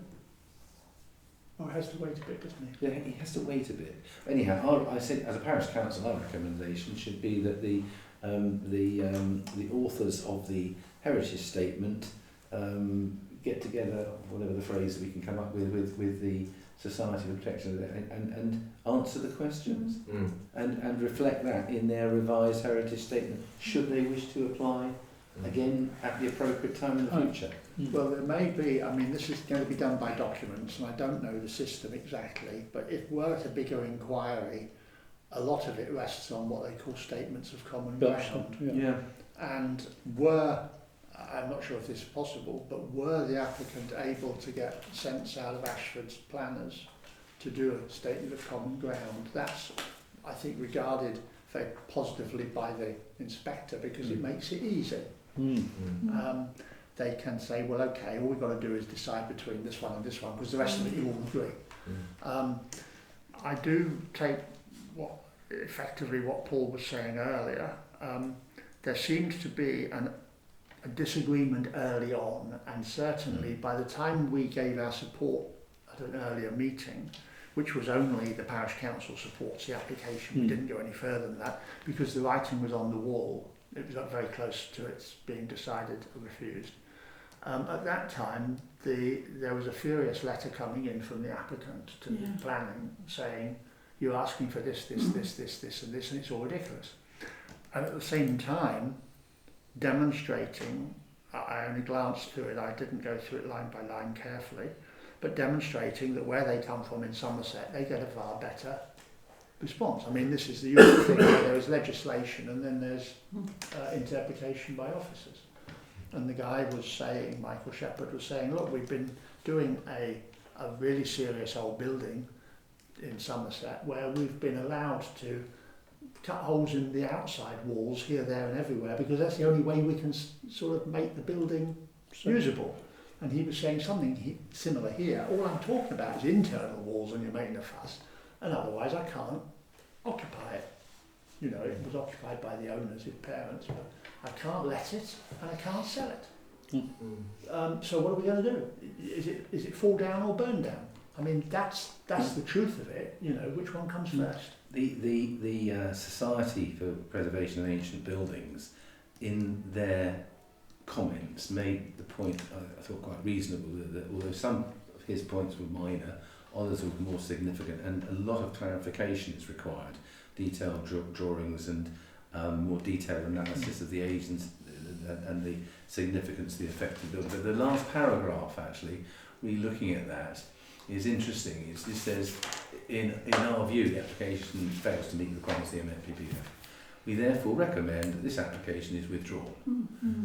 Oh, it has to wait a bit, doesn't he? Yeah, he has to wait a bit. Anyhow, I said as a parish council, our recommendation should be that the authors of the heritage statement get together, whatever the phrase we can come up with the Society for Protection of the, and answer the questions and reflect that in their revised heritage statement. Should they wish to apply again at the appropriate time in the future? Well, there may be, I mean, this is going to be done by documents, and I don't know the system exactly, but if we're at a bigger inquiry, a lot of it rests on what they call statements of common ground. Yeah. And were, I'm not sure if this is possible, but were the applicant able to get sense out of Ashford's planners to do a statement of common ground, that's, I think, regarded very positively by the inspector because it makes it easy. They can say, well, okay, all we've got to do is decide between this one and this one because the rest of it you all agree. I do take effectively what Paul was saying earlier. There seems to be a disagreement early on, and certainly by the time we gave our support at an earlier meeting, which was only the parish council supports the application, we didn't go any further than that because the writing was on the wall. It was very close to its being decided or refused. At that time, there was a furious letter coming in from the applicant to the planning saying, you're asking for this, and this, and it's all ridiculous. And at the same time, demonstrating, I only glanced through it, I didn't go through it line by line carefully, but demonstrating that where they come from in Somerset, they get a far better response. I mean, this is the usual thing where there is legislation and then there's interpretation by officers. And the guy was saying, Michael Shepherd was saying, look, we've been doing a really serious old building in Somerset where we've been allowed to cut holes in the outside walls here, there and everywhere because that's the only way we can sort of make the building usable. And he was saying something similar here. All I'm talking about is internal walls and you're making a fuss, and otherwise I can't occupy it. You know, it was occupied by the owners, his parents, but I can't let it and I can't sell it. So what are we going to do? Is it fall down or burn down? I mean, that's the truth of it. You know, which one comes first? The Society for Preservation of Ancient Buildings, in their comments, made the point I thought quite reasonable that although some of his points were minor, others were more significant, and a lot of clarification is required, detailed drawings and more detailed analysis of the age and the significance of the affected building. But the last paragraph, actually, re-looking at that, is interesting. It says, in our view, the application fails to meet the requirements of the MPPF. We therefore recommend that this application is withdrawn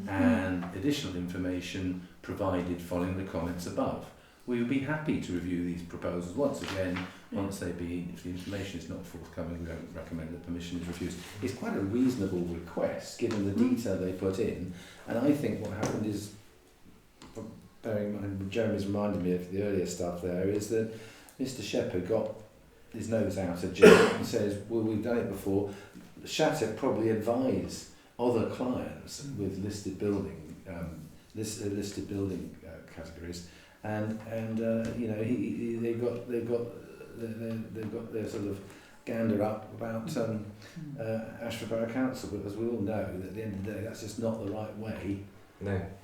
and additional information provided following the comments above. We would be happy to review these proposals once again, once they be, if the information is not forthcoming, we don't recommend that permission is refused. It's quite a reasonable request given the detail they put in, and I think what happened is, bearing in mind, Jeremy's reminded me of the earlier stuff there, is that Mr. Shepherd got his nose out of jail and says, well, we've done it before. Shattuck probably advise other clients with listed building categories, and you know they've got their sort of gander up about Ashford Borough Council, but as we all know, at the end of the day, that's just not the right way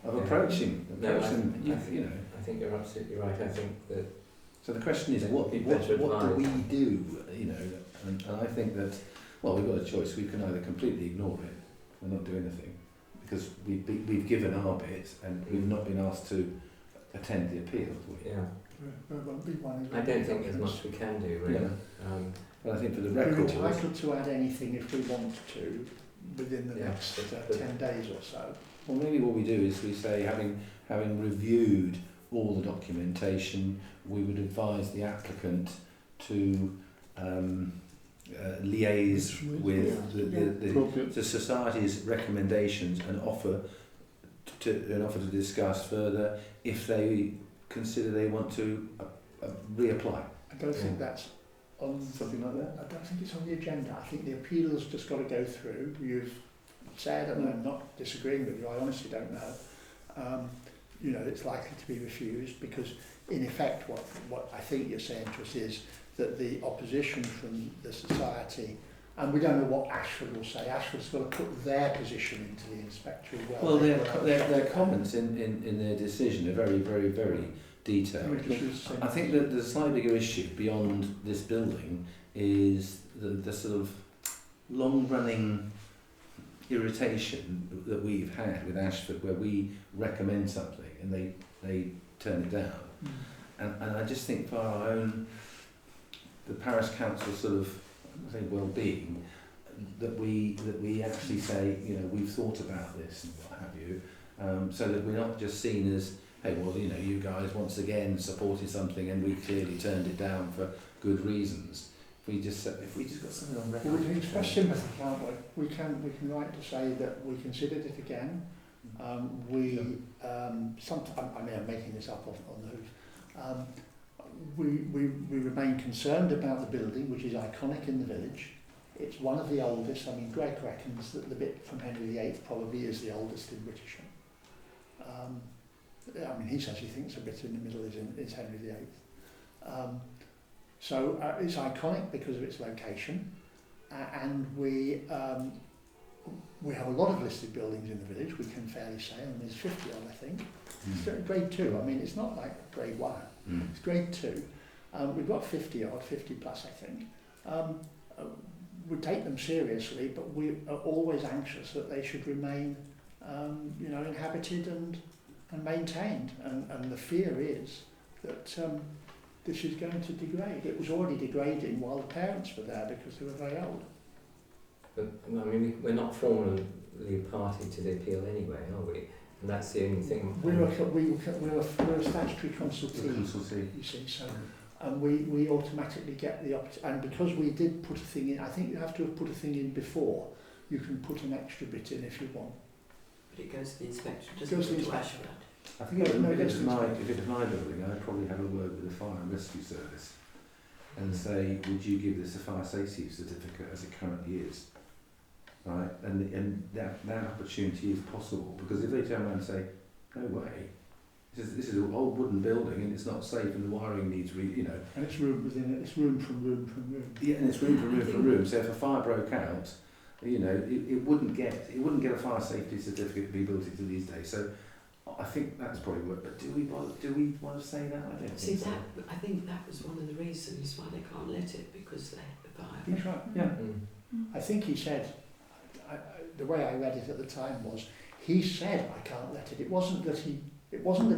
of approaching. I think you're absolutely right. I think that. So the question is, what do we do? You know, and I think that, well, we've got a choice. We can either completely ignore it, or not do anything, because we've given our bit and we've not been asked to attend the appeal. Yeah. I don't think there's much we can do, really. Yeah. But I think for the We're record, entitled to add anything if we want to, within the Yeah, next but 10 days or so. Well, maybe what we do is we say, having reviewed all the documentation, we would advise the applicant to liaise with the society's recommendations and offer to discuss further if they consider they want to reapply. I don't think that's on Something like that? I don't think it's on the agenda. I think the appeal's just got to go through. You've said, and I'm not disagreeing with you, I honestly don't know. You know, it's likely to be refused because, in effect, what I think you're saying to us is that the opposition from the society, and we don't know what Ashford will say. Ashford's got to put their position into the inspector as well. Well, their comments in their decision are very, very, very detailed. I think that the slightly bigger issue beyond this building is the sort of long-running irritation that we've had with Ashford, where we recommend something and they turn it down. And I just think for our own, the parish council sort of, I say, well-being, that we actually say, you know, we've thought about this and what have you, so that we're not just seen as, hey, well, you know, you guys once again supported something and we clearly turned it down for good reasons. If we just got something on record. Well, we can express sympathy, can't we? We can write to say that we considered it again. Sometimes, I mean, I'm making this up on the hoof. We remain concerned about the building, which is iconic in the village. It's one of the oldest. I mean, Greg reckons that the bit from Henry VIII probably is the oldest in Wittersham. I mean, he says he thinks a bit in the middle is Henry VIII. So it's iconic because of its location, and we have a lot of listed buildings in the village, we can fairly say, and there's 50 odd, I think. It's grade 2, I mean, it's not like grade 1, it's grade 2. We've got 50 odd, 50 plus, I think. We take them seriously, but we are always anxious that they should remain, you know, inhabited and maintained. And the fear is that this is going to degrade. It was already degrading while the parents were there because they were very old. But I mean, we're not formally party to the appeal anyway, are we? And that's the only thing. We're a statutory consultee, you see, so and we automatically get the opportunity. And because we did put a thing in, I think you have to have put a thing in before. You can put an extra bit in if you want. But it goes to the inspector, doesn't it, to Ashford? I think if it was my building, I'd probably have a word with the fire and rescue service and say, would you give this a fire safety certificate as it currently is? Right, and that opportunity is possible, because if they turn around and say, no way, this is an old wooden building and it's not safe and the wiring needs you know. And it's room within it, it's room from room. Yeah, and it's room from room. So if a fire broke out, you know, it wouldn't get a fire safety certificate to be built into these days. So I think that's probably what. But do we want to say that? I don't See, think so. I think that was one of the reasons why they can't let it, because they have the fire. That's right, yeah. I think he said, the way I read it at the time was, he said, I can't let it. It wasn't that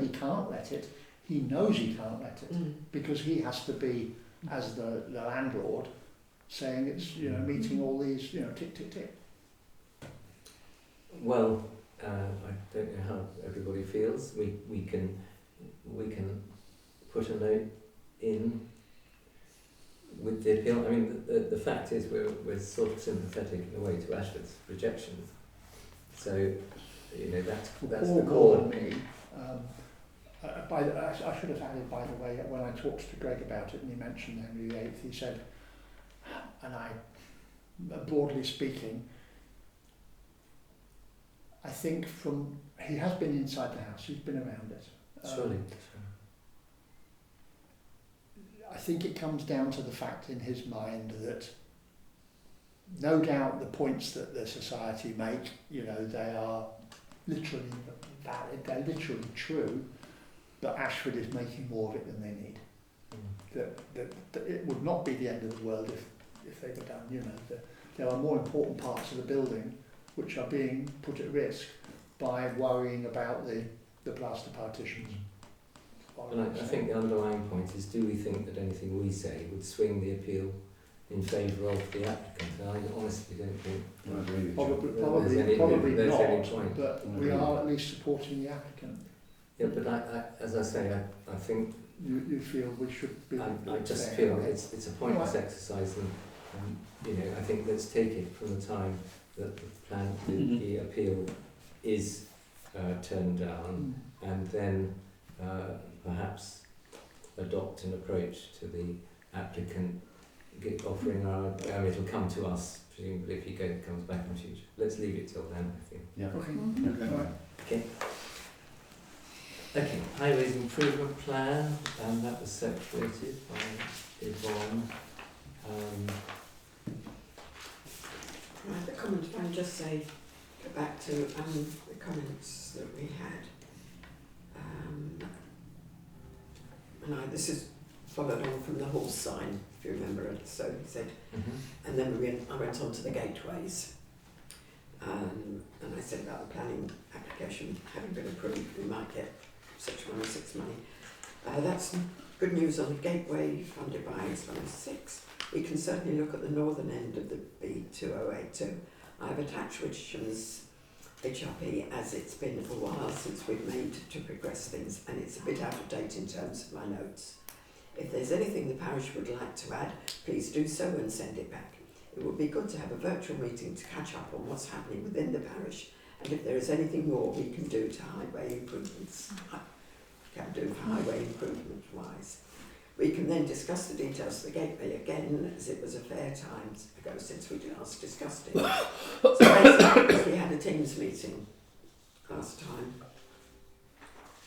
he can't let it. He knows he can't let it because he has to be, as the landlord, saying it's, you know, meeting all these, you know, tick tick tick. Well, I don't know how everybody feels. We can put a note in with the appeal. I mean, the fact is we're sort of sympathetic in a way to Ashford's rejection. So, you know, that's the More core. than me. I should have added, by the way, when I talked to Greg about it and he mentioned Henry VIII, he said, and broadly speaking, I think he has been inside the house, he's been around it. Surely. I think it comes down to the fact in his mind that no doubt the points that the society make, you know, they are literally valid, they're literally true, but Ashford is making more of it than they need. That it would not be the end of the world if they were done, you know. There are more important parts of the building which are being put at risk by worrying about the plaster partitions. And I think the underlying point is, do we think that anything we say would swing the appeal in favour of the applicant. And I honestly don't think I agree with you. Probably there's any not, point. but we are at least supporting the applicant. Yeah, but as I say, I think You feel we should be... I just feel it's a pointless exercise, and you know, I think let's take it from the time that the appeal is turned down, and then perhaps adopt an approach to the applicant, offering our. I mean, it'll come to us presumably if he comes back in the future. Let's leave it till then, I think. Yeah. Okay. All right. Okay. Okay, highways improvement plan, and that was circulated by Yvonne. Right, the comment, if I just say, go back to the comments that we had. This is followed on from the horse sign, if you remember it, so he said, and then I went on to the gateways. And I said about the planning application having been approved, we might get Section 106 money. That's good news on the gateway funded by S106. We can certainly look at the northern end of the B2082. I've attached Wittersham's HRP as it's been a while since we've made to progress things, and it's a bit out of date in terms of my notes. If there's anything the parish would like to add, please do so and send it back. It would be good to have a virtual meeting to catch up on what's happening within the parish, and if there is anything more we can do to highway improvements, wise. We can then discuss the details of the gateway again, as it was a fair time ago since we last discussed it. So basically, we had a Teams meeting last time,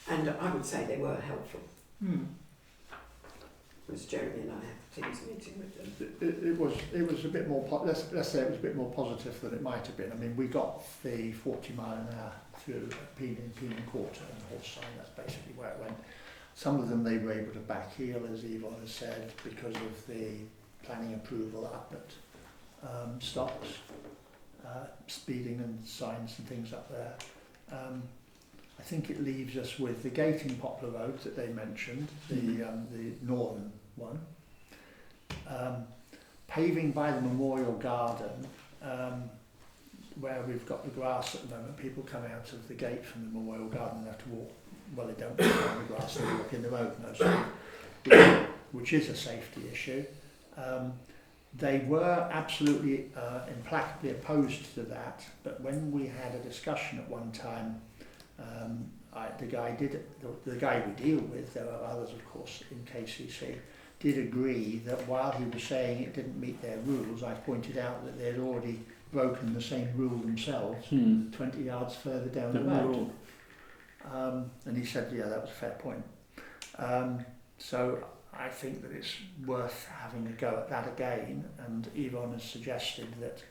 and I would say they were helpful. It was Jeremy and I had a Teams meeting with them. It was a bit more, let's say it was a bit more positive than it might have been. I mean, we got the 40 mile an hour through Peening Quarter and Horse Sign, that's basically where it went. Some of them they were able to backheel, as Yvonne has said, because of the planning approval up at stops, speeding and signs and things up there. I think it leaves us with the gate in Poplar Road that they mentioned, the northern one. Paving by the Memorial Garden, where we've got the grass at the moment. People come out of the gate from the Memorial Garden and have to walk. Well, they don't walk on the grass, they walk in the road mostly, which is a safety issue. They were absolutely implacably opposed to that, but when we had a discussion at one time, the guy we deal with, there are others of course in KCC, did agree that while he was saying it didn't meet their rules, I pointed out that they'd already broken the same rule themselves 20 yards further down the road. And he said, yeah, that was a fair point. So I think that it's worth having a go at that again, and Yvonne has suggested that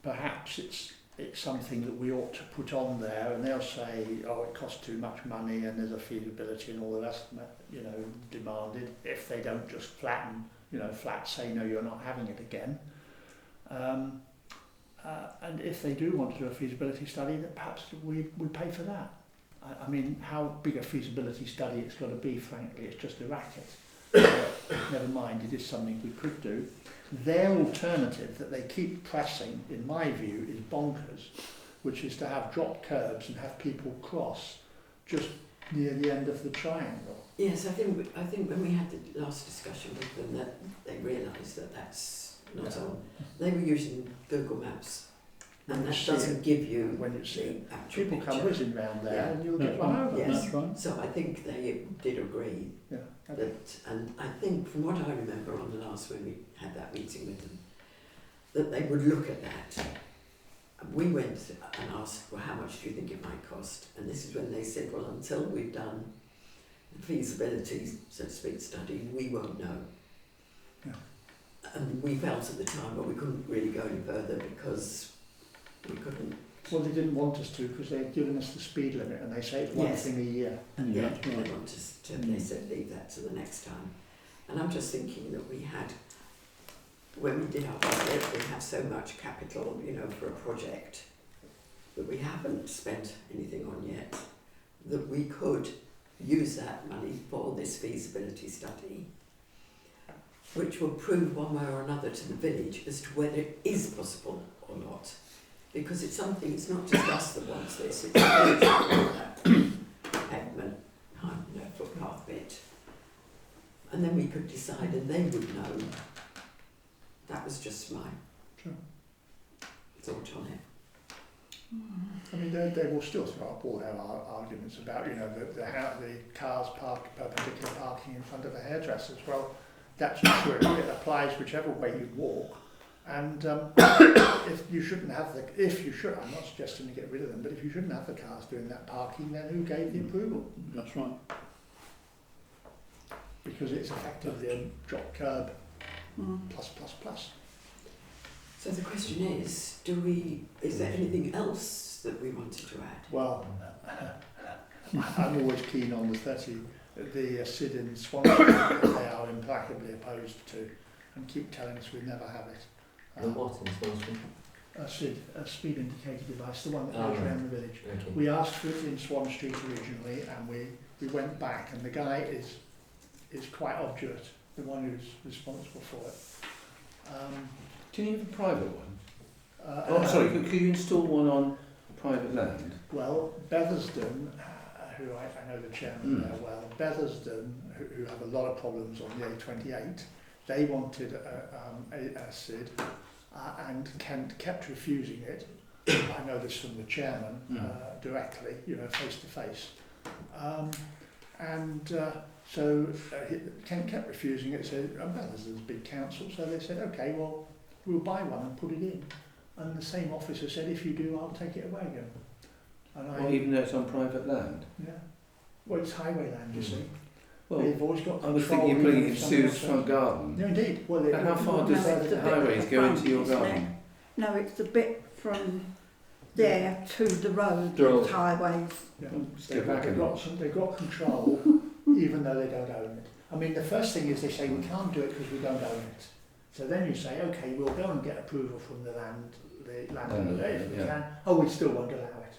perhaps it's something that we ought to put on there, and they'll say, oh, it costs too much money and there's a feasibility and all the rest, demanded, if they don't just flat say, no, you're not having it again. And if they do want to do a feasibility study, that perhaps we pay for that. I mean, how big a feasibility study it's got to be, frankly, it's just a racket. Never mind, it is something we could do. Their alternative that they keep pressing, in my view, is bonkers, which is to have drop curbs and have people cross just near the end of the triangle. Yes, I think when we had the last discussion with them, that they realised that that's not on. They were using Google Maps, and that doesn't give you when you see the actual people picture. come whizzing round there and you'll get run over. Yes. That's right. So I think they did agree that, and I think from what I remember on the last when we had that meeting with them, that they would look at that. We went and asked, well, how much do you think it might cost? And this is when they said, well, until we've done the feasibility, so to speak, study, we won't know. Yeah. And we felt at the time, well, we couldn't really go any further because we couldn't. Well, they didn't want us to because they'd given us the speed limit, and they say it's one thing a year. And they want us to, they said, leave that to the next time. And I'm just thinking that we had, when we did our budget, we have so much capital, for a project that we haven't spent anything on yet, that we could use that money for this feasibility study. which will prove one way or another to the village as to whether it is possible or not. Because it's something, it's not just us that wants this, it's the village that wants that pavement, footpath bit. And then we could decide and they would know. That was just my thought on it. I mean, they will still throw up all their arguments about, the cars parked perpendicular parking in front of the hairdressers. Well, that's not true. It applies whichever way you walk. And if you shouldn't have I'm not suggesting to get rid of them, but if you shouldn't have the cars doing that parking, then who gave the approval? That's right. Because it's effectively a drop curb plus. So the question is, is there anything else that we wanted to add? Well, I'm always keen on the SID in Swansea that they are implacably opposed to and keep telling us we never have it. The what in Swansea? A SID, a speed indicator device, the one that goes right. around the village. Okay. We asked for it in Swan Street originally and we went back and the guy is quite obdurate, the one who's responsible for it. Do you have a private one? Sorry, could you install one on private land? Well, Bethersden, who I know the chairman there well, Bethersden, who have a lot of problems on the A28, they wanted a SID and Kent kept refusing it. I know this from the chairman directly, face to face. So Kent kept refusing it, said, Bethersden's big council, so they said, okay, well, we'll buy one and put it in. And the same officer said, if you do, I'll take it away again. And Even though it's on private land? Yeah. Well, it's highway land, you see. Well, They've always got I was control thinking of putting it even in if someone Sue's else front does. garden. No, indeed. Well, How far does No, it's a the bit highways at the go front, into your isn't it? garden? No, it's a bit from there to the road, Drill. it's highways. Yeah. Just go back a notch. They've got control even though they don't own it. I mean, the first thing is they say we can't do it because we don't own it. So then you say, okay, we'll go and get approval from the landowner if we can. Oh, we still won't allow it.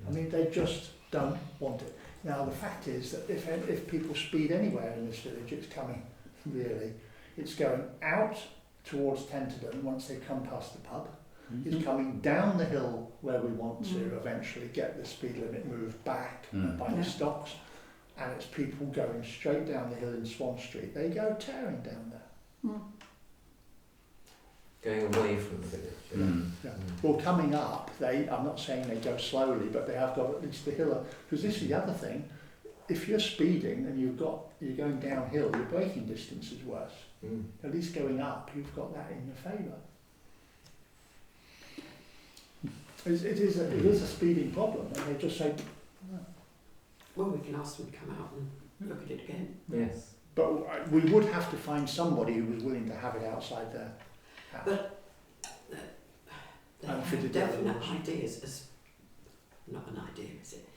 I mean, they just don't want it. Now, the fact is that if people speed anywhere in this village, it's coming, really. It's going out towards Tenterden once they come past the pub. It's coming down the hill where we want to eventually get the speed limit moved back by the stocks. And it's people going straight down the hill in Swan Street. They go tearing down there. Going away from the village. Yeah. Well, coming up, I'm not saying they go slowly, but they have got at least the hill. Because this is the other thing. If you're speeding and you're going downhill, your braking distance is worse. At least going up, you've got that in your favour. It is a speeding problem, and they just say, no. Well, we can ask them to come out and look at it again. Yes. But we would have to find somebody who was willing to have it outside their house. But they And have fitted definite the rules. ideas, not an idea, is it?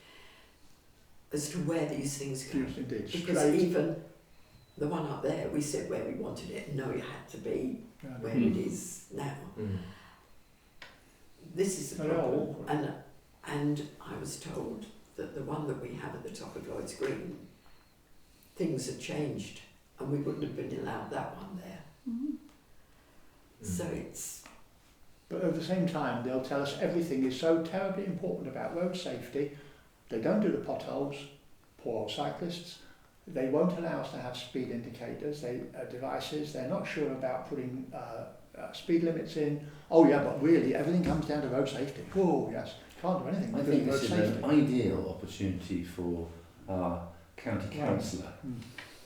As to where these things go. Yes, indeed. Because Straight. even the one up there, we said where we wanted it, no, it had to be where it is now. This is the They are problem. awkward. And I was told that the one that we have at the top of Lloyd's Green, things had changed and we wouldn't have been allowed that one there. So it's... But at the same time, they'll tell us everything is so terribly important about road safety. They don't do the potholes, poor old cyclists. They won't allow us to have speed indicators, devices. They're not sure about putting speed limits in. Oh yeah, but really, everything comes down to road safety. Oh yes, can't do anything. I think this is an ideal opportunity for our county councillor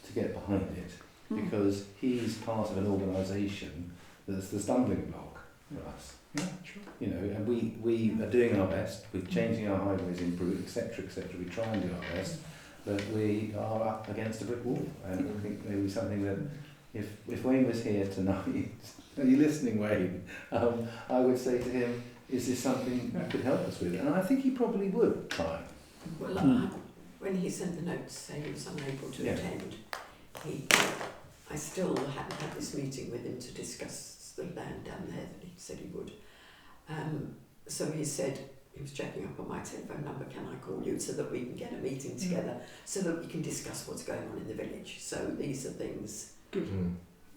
to get behind it, because he's part of an organisation that's the stumbling block for us. Yeah, sure. And we are doing our best. We're changing our highways, improve, etc., etc. We try and do our best, but we are up against a brick wall. And I think maybe something that, if Wayne was here tonight, are you listening, Wayne? I would say to him, is this something you could help us with? And I think he probably would try. Well, when he sent the note to say he was unable to attend, I still hadn't had this meeting with him to discuss the land down there that he said he would. So he said, he was checking up on my telephone number, can I call you, so that we can get a meeting together, so that we can discuss what's going on in the village. So these are things... Good.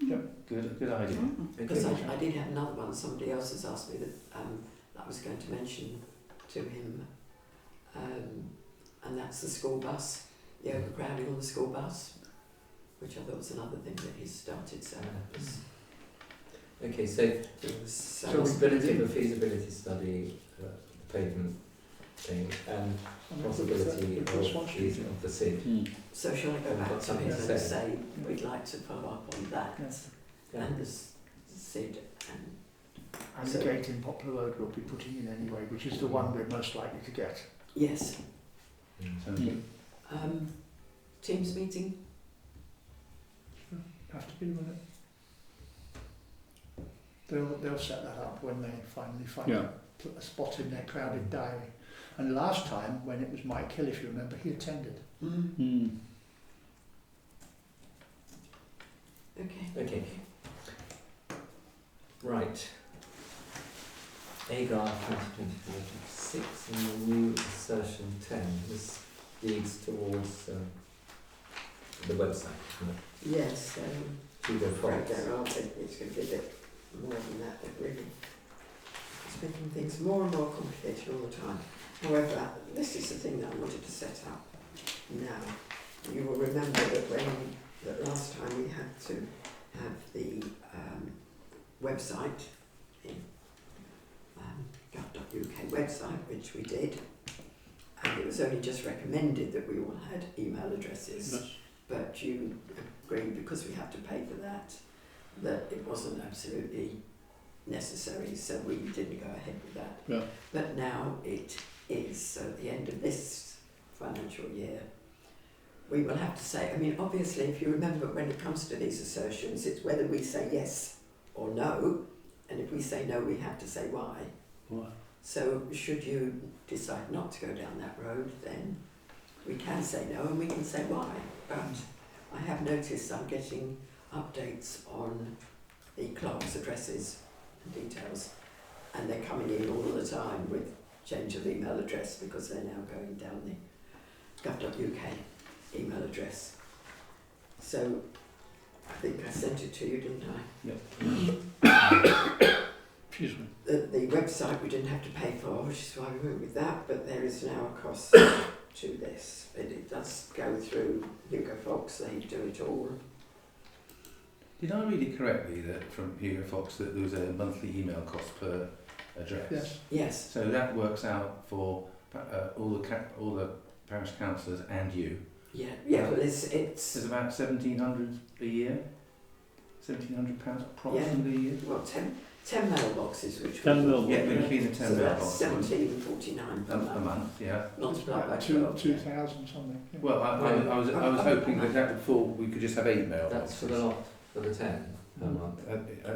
Yep. Good idea. Because I did have another one. Somebody else has asked me that I was going to mention to him, and that's the school bus, the overcrowding on the school bus, which I thought was another thing that he's started. So that was Okay, so possibility of a feasibility study, the pavement thing, and possibility of the SID. So shall I go We've back got to something him to and say. say we'd like to follow up on that Yeah. and the SID And the gate in Poplar Road we'll be putting in anyway, which is the one we're most likely to get. yes. Sounds good. Teams meeting. Have to be, will it? They'll set that up when they finally find a spot in their crowded diary. And last time, when it was Mike Hill, if you remember, he attended. Okay. Right. AGAR 2024-6 and the new assertion 10. This leads towards the website, isn't it? Yes. Hugo Fox. There are, it's going to be a bit more than that, but really it's making things more and more complicated all the time. However, this is the thing that I wanted to set up now. You will remember that last time we had to have the website, the gov.uk website, which we did, and it was only just recommended that we all had email addresses. Yes. But you agreed, because we have to pay for that it wasn't absolutely necessary, so we didn't go ahead with that. Yeah. But now it is, so at the end of this financial year, we will have to say, I mean, obviously, if you remember, when it comes to these assertions, it's whether we say yes or no, and if we say no, we have to say why. Why? So should you decide not to go down that road, then we can say no and we can say why. But I have noticed I'm getting updates on the clerks' addresses and details, and they're coming in all the time with change of email address, because they're now going down the gov.uk email address. So I think I sent it to you, didn't I? Excuse me. The website we didn't have to pay for, which is why we went with that, but there is now a cost to this. It does go through Hugo Fox, they do it all. Did I read it correctly that from Hugo Fox that there was a monthly email cost per address? Yes. Yes. So that works out for all the parish councillors and you. Yeah. Well, it's It's about 1,700 a year. £1,700 approximately a year. well 10 mailboxes, which 10 mailboxes. Yeah, between the 10 so that's mailboxes. £17.49 per A month. month, yeah. Multiplied by About 12. 2,000 something. Yeah. Well, I was hoping that would fall. We could just have 8 mailboxes. That's for the lot, for the 10 per month.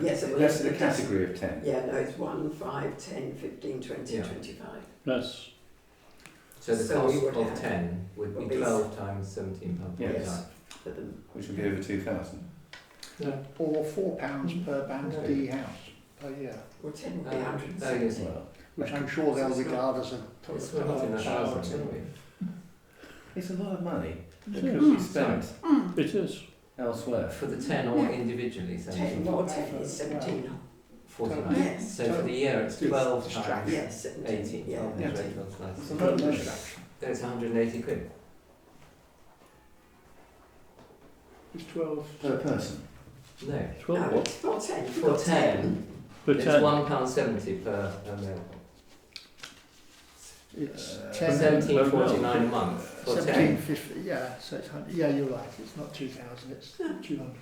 Yes, it that's was- the category of 10. Yeah, no, it's 1, 5, 10, 15, 20, Yeah. 25. Yes. So the So we cost would of have- 10 would would be be 12 times £17.49. Yes. For the, Which would be over 2,000. Or £4 per band No. D house per year, well, 10 would be Oh, 160. yes. Well, which I'm sure they'll It's not- regard as a It's not in the thousands anyway. it's a lot of money that It could is. be spent It is. elsewhere. For the 10 or individually, 10, 17, more 10 is 17. 49. Yes. So for the year it's 12 times Yes, 17. 18. Yeah. 12 Yeah. 18 plus nice. It's a lot of money. There's 180 quid. It's 12. Per person. No. 12 No, what? it's for 10. For 10, For it's 10. £1.70 per mailbox. It's Uh, 10. £17.49 a month for 10. 1750, yeah, so it's 100, yeah, you're right, it's not 2,000, it's 200.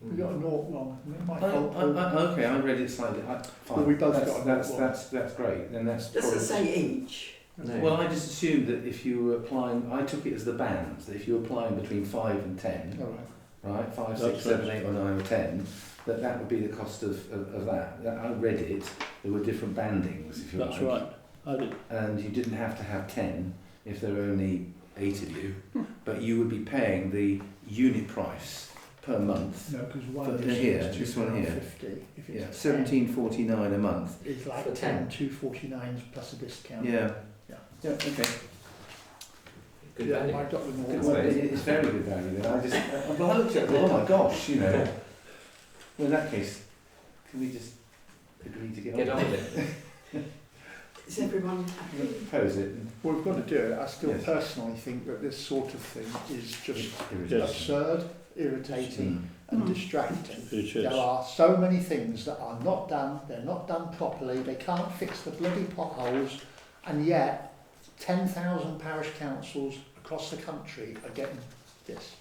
We got a naught wrong, my fault. Okay, I read it slightly. Fine. Well, we both that's, got a that's, naught that's great. Then that's Does probably. it say each? No. Well, I just assumed that if you were applying, I took it as the bands, that if you were applying between 5 and 10, All right. right, 5, That's 6, 7, right. 8 or 9 or 10, that would be the cost of that. I read it, there were different bandings, if you That's like. right. I did. And you didn't have to have 10 if there were only 8 of you, but you would be paying the unit price per month. No, because one But is here, this one here. 250. If Yeah, it's 17.49 a month. 10, it's like For 10, 10. 249s plus a discount. Yeah. Yeah. Yeah. Okay. Good Yeah, value. I got the naught Good wrong. Well, it's very good value. Then I just, well, I looked at it. Oh my gosh, you know. Well, in that case, can we just agree to Get on with it. Is everyone it? happy? Propose it. And We've got to do it. I still Yes. personally think that this sort of thing is just irritation. absurd, irritating and Mm. distracting. It is. There are so many things that are not done, they're not done properly, they can't fix the bloody potholes, and yet 10,000 parish councils across the country are getting this.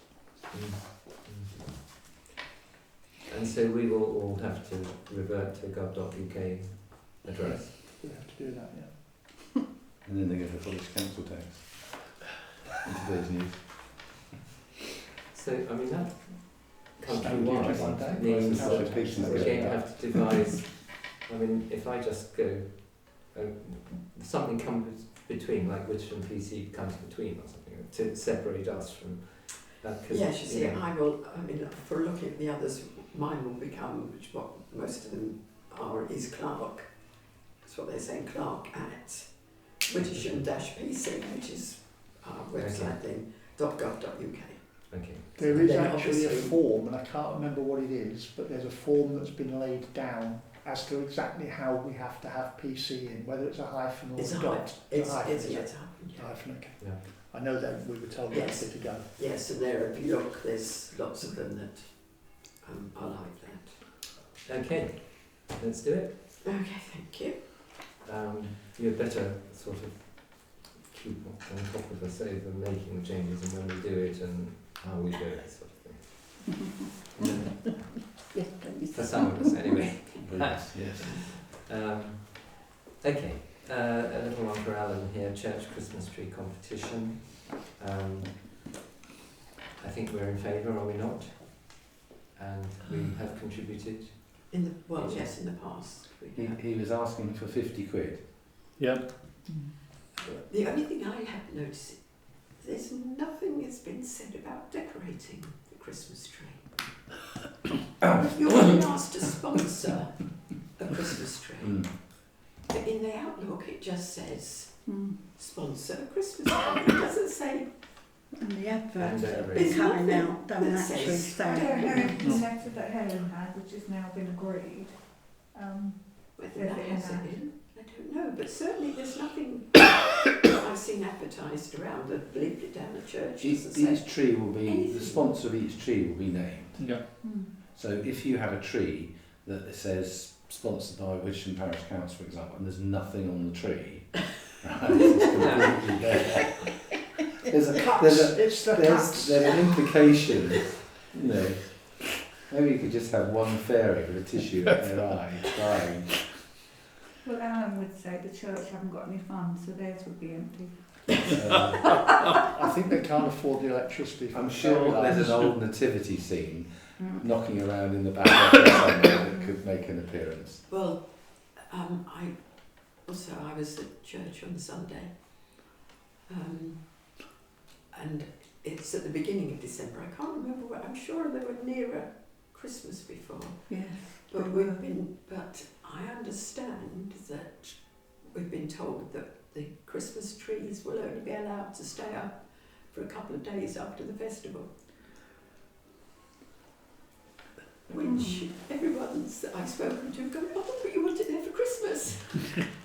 And so we will all have to revert to gov.uk address. We have to do that, yeah. And then they get the Polish council tax. In today's news. So, I mean, that Stamp duty one day. countrywide means That's that the patience we that again goes have to devise, I mean, if I just go, something comes between, like Wittersham PC comes between or something, to separate us from that. Yes, you see, I mean, for looking at the others, mine will become, which what most of them are, is Clark. That's what they're saying, Clark at Wittersham-PC, which is our website thing, .gov.uk. Okay. There is Then actually a obviously- form, and I can't remember what it is, but there's a form that's been laid down as to exactly how we have to have PC in, whether it's a hyphen or It's a a dot. It's hyphen, yes, is it? it's a hyphen, yeah. Hyphen, okay. Yeah. I know that we were told Yes. yesterday to go. Yes, and there, if you look, there's lots of them that are like that. Okay, let's do it. Okay, thank you. You'd better sort of keep on top of us over making the changes and when we do it and how we do it, sort of thing. Yes, please. For some of us, anyway. Yes, yes. Okay, a little one for Alan here, church Christmas tree competition. I think we're in favour, are we not? And we have contributed. Yes, in the past. We have. He was asking for 50 quid. Yeah. The only thing I have noticed, there's nothing that's been said about decorating the Christmas tree. You're being asked to sponsor a Christmas tree. Mm. But in the Outlook it just says Mm. sponsor a Christmas tree. It doesn't say And the And adverts that have decorating. been coming out don't That actually says- say. The letter that Helen had, which has now been agreed, whether Says that it in has it that. in. I don't know, but certainly there's nothing I've seen advertised around the leaflet down the church. Doesn't say Each tree will be, the anything. sponsor of each tree will be named. Yeah. So if you have a tree that says sponsored by Wittersham Parish Council, for example, and there's nothing on the tree, right, it's completely bare. There's It's the cuts. an implication, you know. Maybe you could just have one fairy with a tissue at their eye, crying. well, Alan would say the church haven't got any funds, so theirs would be empty. I think they can't afford the electricity. For I'm the sure fairy there's lights. an old nativity scene knocking around in the back office somewhere that could make an appearance. Well, I was at church on Sunday, and it's at the beginning of December. I can't remember what. I'm sure they were nearer Christmas before, Yes. but we've been. But I understand that we've been told that the Christmas trees will only be allowed to stay up for a couple of days after the festival. Which everyone's that I've spoken to go, oh, but you want it there for Christmas.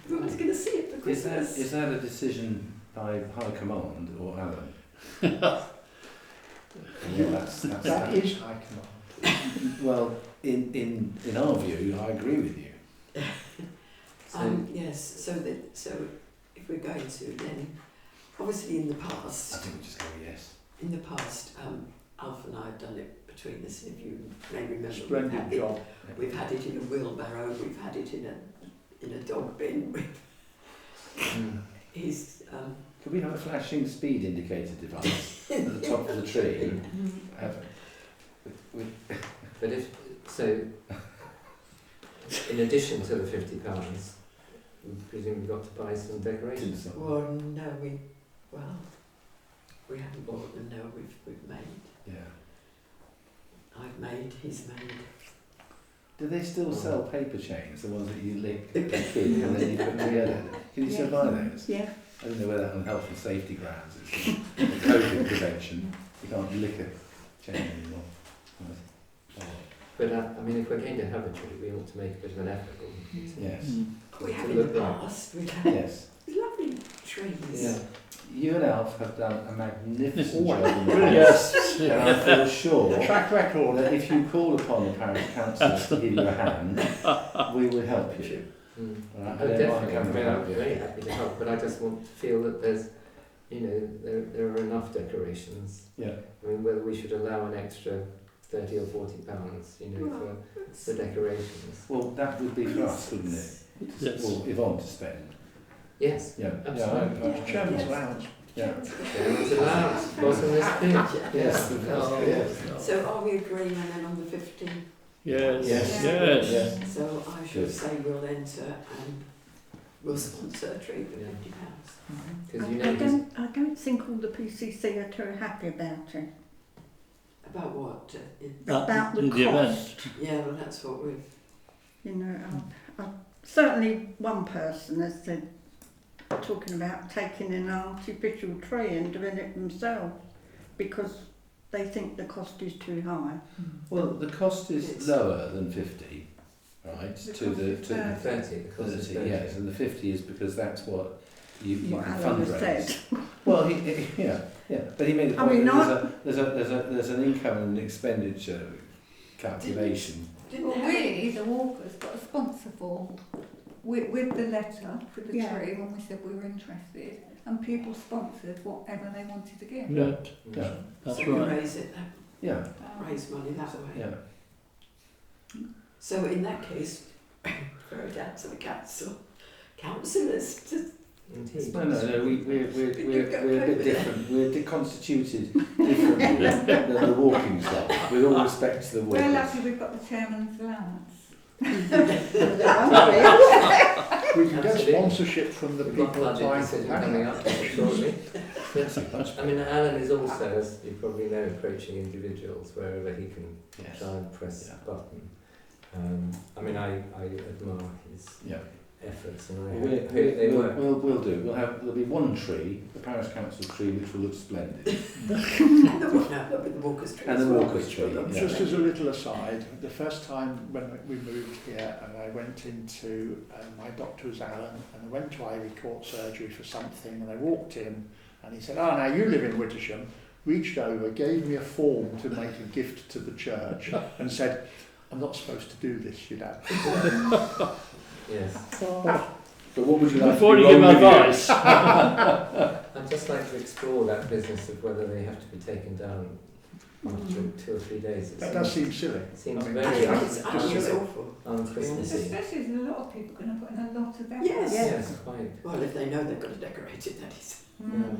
Everyone's going to see it for Christmas. Is that a decision by High Command or Alan? Yeah, That is high command. well, in our view, I agree with you. Yes, so if we're going to, then obviously in the I past, think we just go yes. Alf and I have done it between us, and if you may remember, Splendid job. we've had it in a wheelbarrow, we've had it in a dog bin. He's Could we have a flashing speed indicator device at the top of the tree? But if, so, in addition to the £50, we've presumably got to buy some decorations. well, no, we haven't bought them. No, we've made. Yeah. I've made. He's made. Do they still sell paper chains, the ones that you lick the kid and then you put together? Can you still buy those? Yeah. I don't know whether on health and safety grounds, it's a COVID prevention. You can't lick a chain anymore. But I mean, if we're going to have a tree, we ought to make a bit of an effort. Yes. We have To in the look right. past. We have Yes. lovely trees. Yeah. You and Alf have done a magnificent Oh, job in the yes. past. And I feel sure Track record. that if you call upon the parish council to give you a hand, we will help you. Mm. All right? Oh, I don't mind definitely. I coming mean, to I'm help you. very happy to help, but I just want to feel that there's, you know, there are enough decorations. Yeah. I mean, whether we should allow an extra £30 or £40, you know, for decorations. Well, that would be for us, wouldn't it? Yes. Or Yvonne to spend. Yes, Yeah. absolutely. Yeah. Chairman's allowance. Yeah. Chairman's allowance, bottomless pit. Yes. Yeah. Yes. So are we agreeing and then on the 15th? Yes. Yes. Yes. Yes. So I should Good. say we'll enter and we'll sponsor a tree for £50. Because you know, I don't think all the PCC are too happy about it. About what? About the the event. cost. Yeah, well that's what we've... You know, certainly one person has said, talking about taking an artificial tree and doing it themselves because they think the cost is too high. Well, the cost is It's- lower than 50, right? The To cost the is to the 30, the cost is 30, 30. yes, and the 50 is because that's what you What can Alan has fundraise. said. Well, yeah, but he made the I point mean, that there's an income and expenditure calculation. Well, we, the walkers, got a sponsor form with the letter for the Yeah. tree when we said we were interested, and people sponsored whatever they wanted to give. Yeah, Yeah, that's so we right. raise it, yeah, raise money that way. yeah. So in that case, throw it out to the council. Councillors to... Indeed. No, we're a bit different. We're constituted differently than the walking club, with all respect to the We're walkers. lucky we've got the chairman's allowance. We can get Absolutely. sponsorship from the We've got people budget applying for decision coming up shortly. Yes, that's I mean, Alan is also, as you probably know, approaching individuals wherever he can yes. try and press Yeah. the button. I mean, I admire his Yeah. efforts and I We'll, hope they work. we'll do. There'll be one tree, the parish council tree, which will look splendid. And the walkers' tree. And as the well, walkers' which will tree, look yeah. Just as a little aside, the first time when we moved here and I went into, my doctor was Alan, and I went to Ivy Court surgery for something, and I walked in and he said, "Oh, now you live in Wittersham," reached over, gave me a form to make a gift to the church and said, "I'm not supposed to do this, you know." Yes. But what would you like Before to you do give wrong with advice. I'd just like to explore that business of whether they have to be taken down after 2 or 3 days. It That does seem silly. seems I mean, I very think it's silly. awful. un-Christmassy. Especially as a lot of people are going to put in a lot of effort. Yes. Yes, quite. Well, if they know they've got to decorate it, that is. Mm.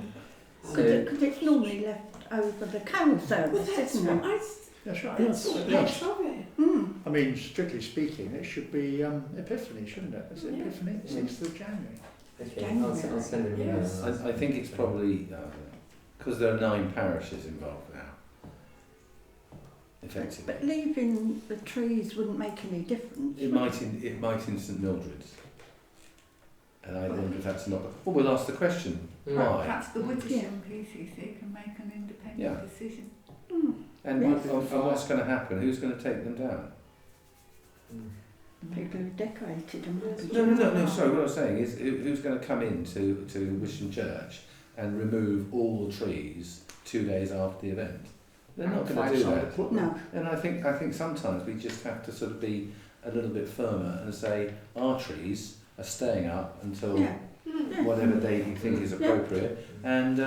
So, Because it's normally left over the carol Well, service, that's isn't what it? That's right. That's all Yes. part of it. I mean, strictly speaking, it should be Epiphany, shouldn't it? Is it Yeah. Epiphany? 6th of January. okay, I'll send an email. Yes. I think it's probably because there are 9 parishes involved now. Effectively, But leaving the trees wouldn't make any difference. it might in St Mildred's, and I wonder if that's not. Well, we'll ask the question. Mm. Why? Perhaps the Wittersham PCC can make an independent Yeah. decision. And Yes. what's going to happen? Who's going to take them down? Mm. People who decorated them. No. Sorry, what I'm saying is, who's going to come into Wittersham Church and remove all the trees 2 days after the event? They're not going to Find do somewhere that. to put them. No. And I think sometimes we just have to sort of be a little bit firmer and say our trees are staying up until Yeah. Yeah. whatever date you think is appropriate, and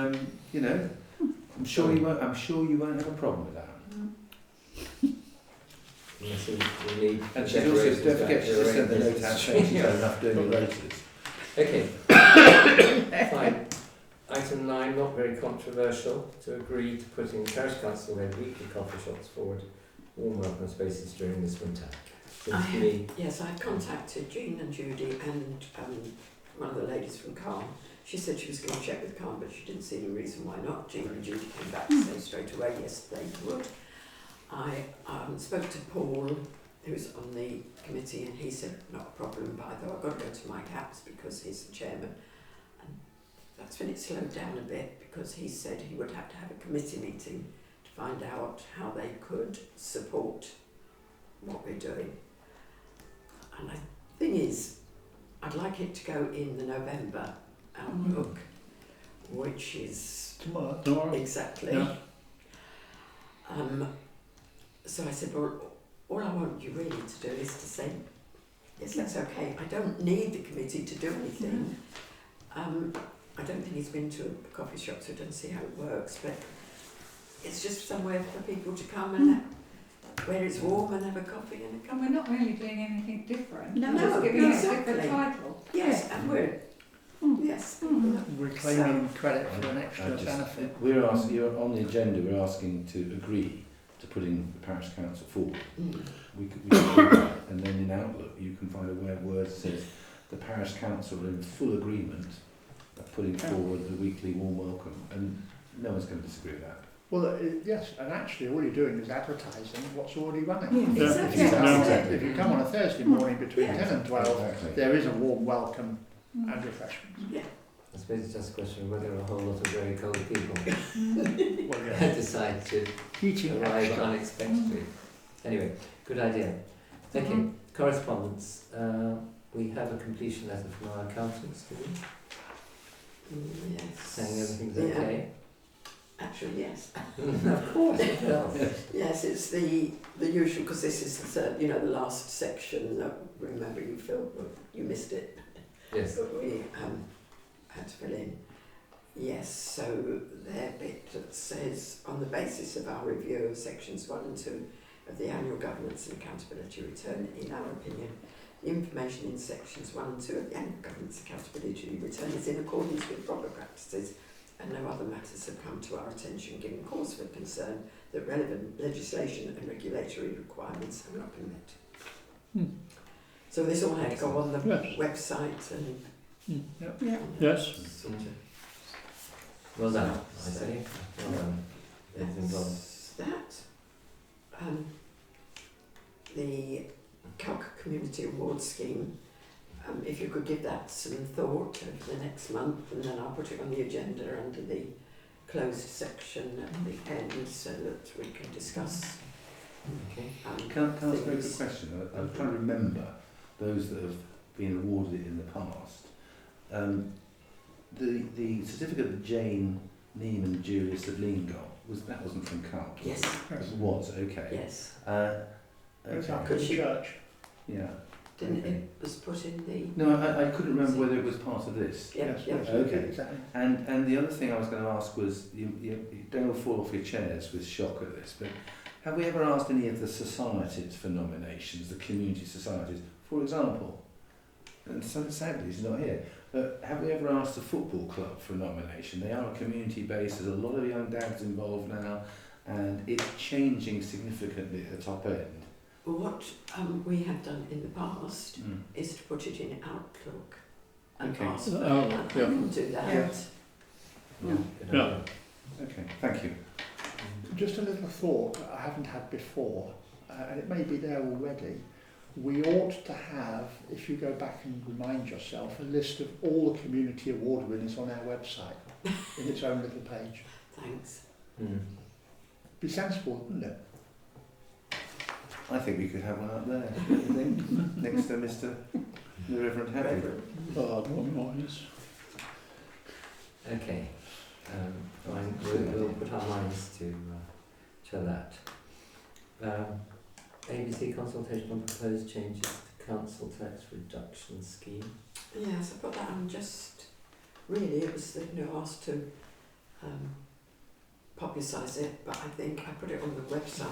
you know, I'm sure you won't have a problem with that. Unless we need And the she's also, decorations don't forget, back she just sent the during note out this. saying she's had enough doing the rotors. Okay. Fine. Item 9, not very controversial, to agree to putting parish council led weekly coffee shops forward warm welcome spaces during this winter. Seems to me, Yes, I contacted Jean and Judy and one of the ladies from Calm. She said she was going to check with Calm, but she didn't see any reason why not. Jean and Judy came back to say straight away, yes, they would. I spoke to Paul, who's on the committee, and he said, not a problem, but I thought I've got to go to Mike Happs because he's the chairman. And that's when it slowed down a bit, because he said he would have to have a committee meeting to find out how they could support what we're doing. And the thing is, I'd like it to go in the November outlook, which is Tomorrow. exactly. Yeah. So I said, well, all I want you really to do is to say, yes, that's okay. I don't need the committee to do anything. I don't think he's been to a coffee shop, so I don't see how it works, but it's just somewhere for people to come and where it's warm and have a coffee and a cup. And we're not really doing anything different. No, we're just giving exactly. it a different title. Yes, and we're, yes. We're claiming credit for an extra benefit. We're asking, you're on the agenda, we're asking to agree to putting the parish council forward. We could do that, and then in Outlook you can find a word that says the parish council are in full agreement of putting forward the weekly warm welcome, and no one's going to disagree with that. Well, yes, and actually all you're doing is advertising what's already running. Yeah. Exactly. If you come on a Thursday morning between 10 and 12, Exactly. there is a warm welcome and refreshments. Yeah. I suppose it's just a question of whether a whole lot of very cold people Well, yeah. decide to Heating arrive extra. unexpectedly. Anyway, good idea. Thank you. Correspondence. We have a completion letter from our accountants, do we? Yes. Saying everything's Yeah. okay. Actually, yes. Of course, it does. Yes, it's the usual, because this is the third, the last section that, remember, you filled, you missed it, Yes. but we had to fill in. Yes, so their bit that says, on the basis of our review of sections 1 and 2 of the annual governance and accountability return, in our opinion, the information in sections 1 and 2 of the annual governance accountability return is in accordance with proper practices, and no other matters have come to our attention giving cause for concern that relevant legislation and regulatory requirements have not been met. So this all had to go on the website and... Yes. Well done, I say. Well done. Everything's on. That. The Calc Community Award Scheme, if you could give that some thought over the next month, and then I'll put it on the agenda under the closed section at the end so that we can discuss. Okay. Can I ask a very good question? I'm trying to remember those that have been awarded in the past. The certificate that Jane Neem and Julius of Lean got, wasn't from Calc? Yes. It was, okay. Yes. It's Okay. up at the church. Yeah. Didn't Okay. it was put in the... No, I couldn't remember whether it was part of this. Yeah, Yes, yeah. yes, Okay. exactly. And the other thing I was going to ask was, you don't all fall off your chairs with shock at this, but have we ever asked any of the societies for nominations, the community societies, for example? And so sadly he's not here. But have we ever asked the football club for a nomination? They are a community based, there's a lot of young dads involved now, and it's changing significantly at the top end. Well, what we have done in the past is to put it in Outlook and Okay. ask for Yeah. I can do that. Yeah. Yeah. Okay, thank you. Just a little thought that I haven't had before, and it may be there already. We ought to have, if you go back and remind yourself, a list of all the community award winners on our website in its own little page. Thanks. Be sensible, wouldn't it? I think we could have one up there, don't you think? Next to the Reverend Happy. Oh, I don't know, yes. Okay. Fine. We'll put our minds to that. ABC consultation on proposed changes to council tax reduction scheme. Yes, I put that on just, really it was asked to publicise it, but I think I put it on the website,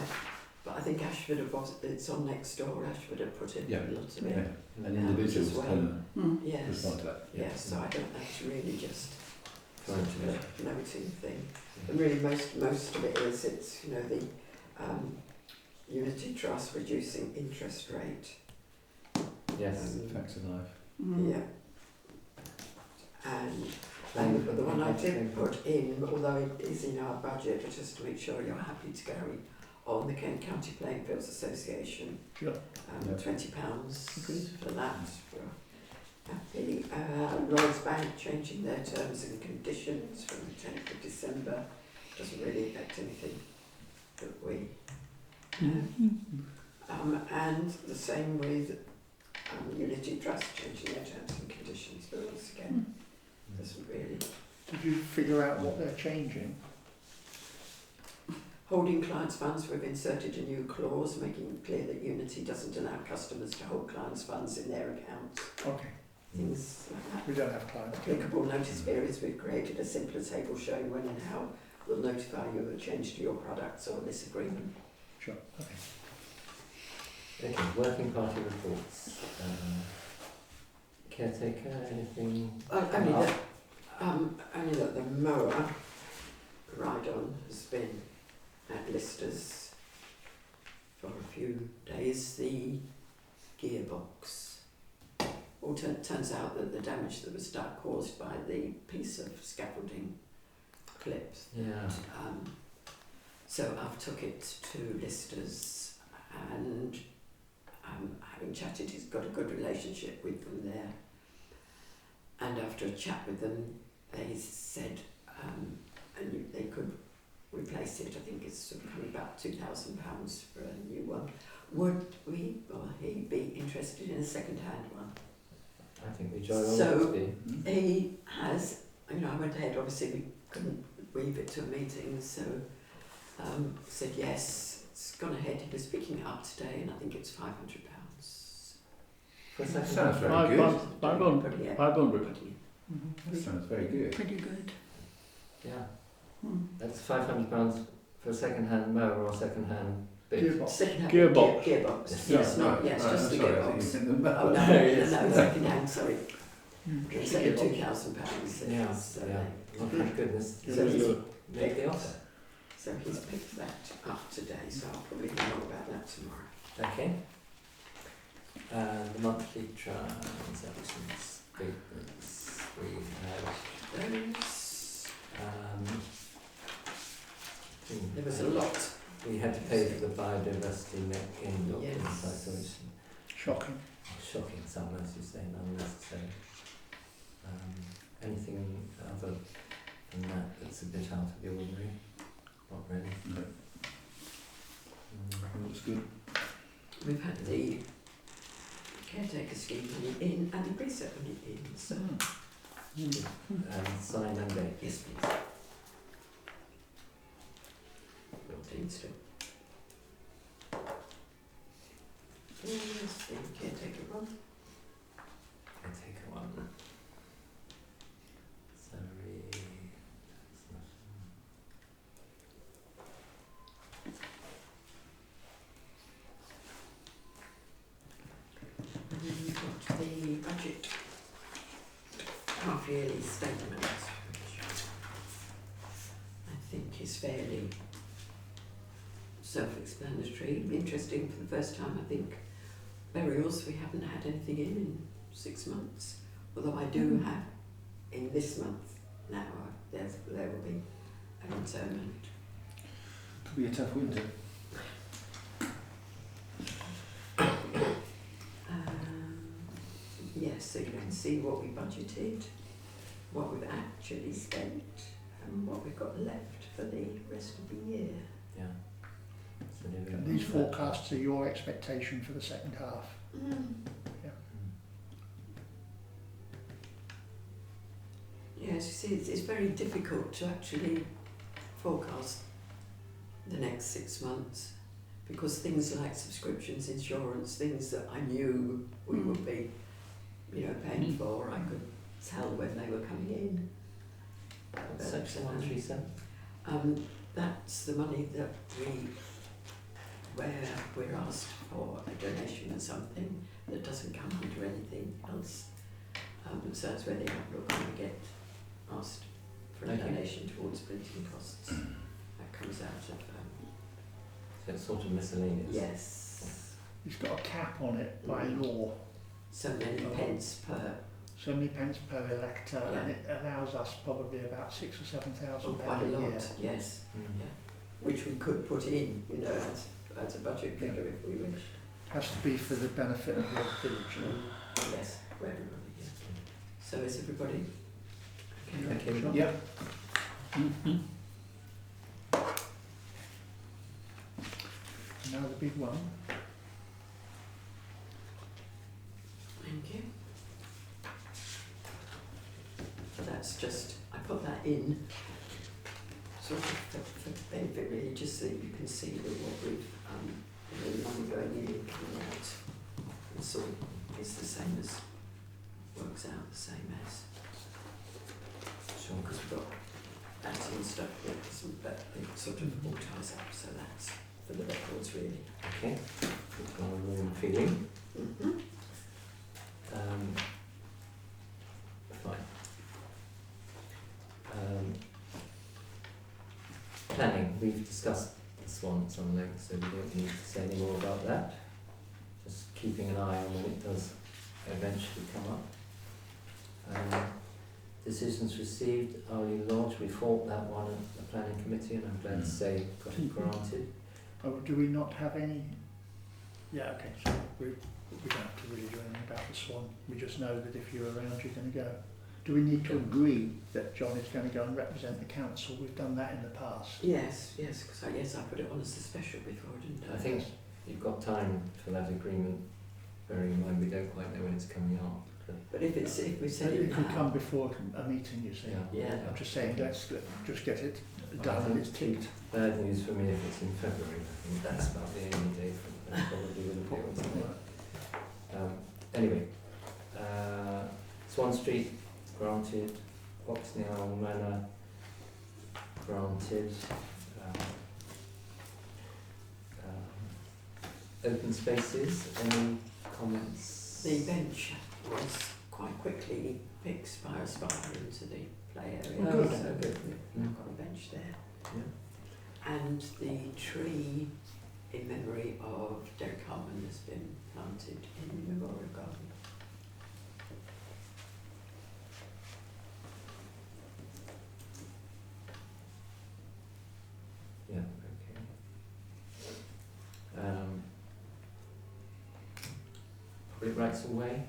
but I think Ashford it's on next door, Ashford have put it, Yeah. lots of Yeah. it. And individuals as well. can Yes, respond to that. Yeah. yes, so I don't, that's really just Fine. sort of a noting thing. And really most of it is, it's, the Unity Trust reducing interest rate. Yes. Facts of life. Yeah. And the one I did put in, although it is in our budget, but just to make sure you're happy to carry on the Kent County Playing Fields Association. Sure. Yeah. £20 Agreed. for that. We're happy. Lloyds Bank changing their terms and conditions from the 10th of December. Doesn't really affect anything that we have. And the same with Unity Trust, changing their terms and conditions, but once again, doesn't really. Did you figure out what they're changing? Holding clients' funds, we've inserted a new clause making it clear that Unity doesn't allow customers to hold clients' funds in their accounts. Okay, Things like that. we don't have clients. Applicable notice periods, we've created a simpler table showing when and how we'll notify you of a change to your products or this agreement. Sure, okay. Okay, working party reports. Caretaker, anything? Only that the mower ride-on has been at Lister's for a few days. The gearbox, turns out that the damage that was done caused by the piece of scaffolding clips. Yeah. So I've took it to Lister's, and having chatted, he's got a good relationship with them there. And after a chat with them, they said they could replace it. I think it's sort of coming about £2,000 for a new one. Would we or he be interested in a second-hand one? I think we join all So to be. he has, I went ahead, obviously we couldn't weave it to a meeting, so said yes, it's gone ahead. He was picking it up today, and I think it's £500. For a second Sounds hand. very good. 500. Yeah. 500. That sounds very good. Pretty good. Yeah. That's £500 for a second-hand mower or second-hand bit. Gearbox. Second-hand Gearbox. Gearbox. Yeah. Yes, not, yes, just the gearbox. Oh, no, second-hand, sorry. It's only £2,000. Yeah, So, yeah. Oh, thank goodness. Yeah, So really he's good. made the offer. So he's picked that up today, so I'll probably hear more about that tomorrow. Okay. The monthly transaction statements we have. Those, there was a Hmm. lot. We had to pay for the biodiversity net in documents, Yes. so it's Shocking. shocking, some as you say, unnecessary. Anything other than that that's a bit out of the ordinary? Not really. No. Looks good. We've had the caretaker scheme money in and the preset money in, so Sign and date. yes please. 14 still. Yes, the caretaker one. Caretaker one. Salary. And then we've got the budget half-yearly statement, which I think is fairly self-explanatory. Interesting, for the first time, I think, burials, we haven't had anything in 6 months. Although I do have, in this month now, there will be an interment. Could be a tough winter. Yes, so you can see what we budgeted, what we've actually spent, and what we've got left for the rest of the year. Yeah. So there we And go. these forecasts are your expectation for the second half. Yes, you see, it's very difficult to actually forecast the next 6 months, because things like subscriptions, insurance, things that I knew we would be, paying for, I could tell when they were coming in. What's Section 137? That's the money that where we're asked for a donation or something that doesn't come under anything else. So that's where the outlook will get asked for a Okay. donation towards printing costs. That comes out of, So it's sort of miscellaneous. yes, It's got a cap on it by law, so many pence per, so many pence per elector, and Yeah. it allows us probably about £6,000 or £7,000 quite a a year. lot, yes, Mm. which we could put in, as a budget figure if we wish. Has to be for the benefit of the village. Yes, for everybody, yes. So is everybody okay? Okay. Sure. Yep. Now the big one. that's just, I put that in sort of for benefit really, just so that you can see that what we've, the money going in and coming out, and sort of is the same as, works out the same as. Sure, because we've got that and stuff, but it sort of all ties up, so that's for the records really. Okay, that's my room feeling. Mm-hmm. Fine. Planning, we've discussed this one at some length, so we don't need to say any more about that. Just keeping an eye on when it does eventually come up. Decisions received, Ali Lodge, we fought that one at the planning committee, and I'm glad to say got it granted. Oh, do we not have any? Yeah, okay, so we don't have to really do anything about the Swan. We just know that if you're around, you're going to go. Do we need to agree that John is going to go and represent the council? We've done that in the past. Yes, because I put it on as a special before, didn't I? I think you've got time for that agreement, bearing in mind we don't quite know when it's coming up. But if we said It it could now, come before a meeting, you see. Yeah. I'm just saying, let's just get it done and it's ticked. Bad news for me if it's in February. I think that's about the only day I probably wouldn't be able to do it. Anyway, Swan Street, granted. Oxney Manor, granted. Open spaces, any comments? the bench was quite quickly fixed by a spider into the play area. Oh, So okay, good. we've got a bench there. Yeah. And the tree in memory of Derek Harmon has been planted in the Memorial Garden. Yeah, okay. Public rights of way?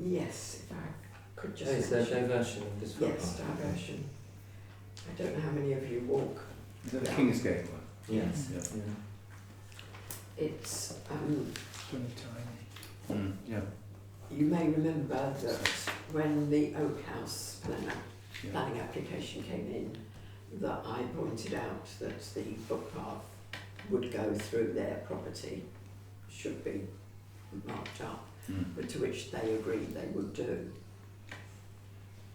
Yes, if I could just Is there mention. diversion of this Yes, footpath? diversion. I don't know how many of you walk. Is that the Kingsgate one? Yes. Yeah. Yeah. It's, Tiny. Yeah. you may remember that when the Oak House Yeah. planning application came in, that I pointed out that the footpath would go through their property, should be marked up, but to which they agreed they would do.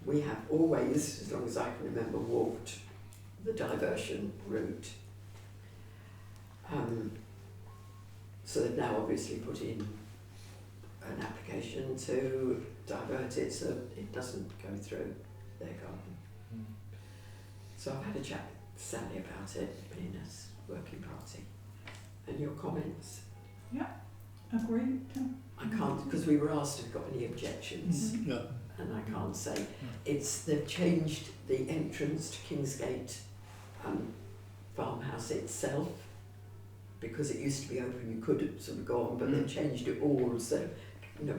We have always, as long as I can remember, walked the diversion route. So they've now obviously put in an application to divert it so it doesn't go through their garden. So I've had a chat with Sally about it, being a working party. And your comments? Agreed. I can't, because we were asked if we've got any objections, Yeah. and I can't say. It's, they've changed the entrance to Kingsgate farmhouse itself, because it used to be open, you could sort of go on, but they've changed it all, so,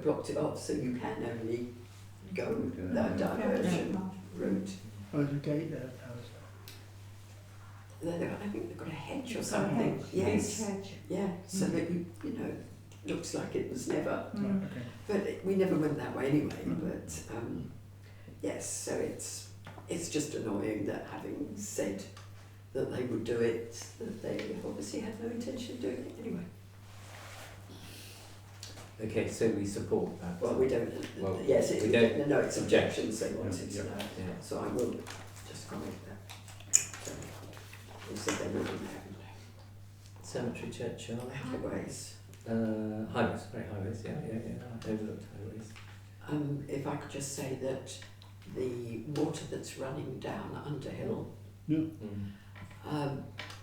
blocked it off, so you can only go that diversion route. Oh, there's a gate there. I think they've got a hedge or something. Yes. Hedge. Yeah, so that you looks like it was never. Right, okay. But we never went that way anyway. But yes, so it's just annoying that having said that they would do it, that they obviously had no intention of doing it anyway. Okay, so we support that. Well, we don't. Well, yes, we don't. No, it's objections they wanted Yeah. to know. Yeah. So I will just comment that. So they said they wouldn't have Cemetery, churchyard. highways. Highways, sorry, highways, yeah. I overlooked highways. If I could just say that the water that's running down Underhill,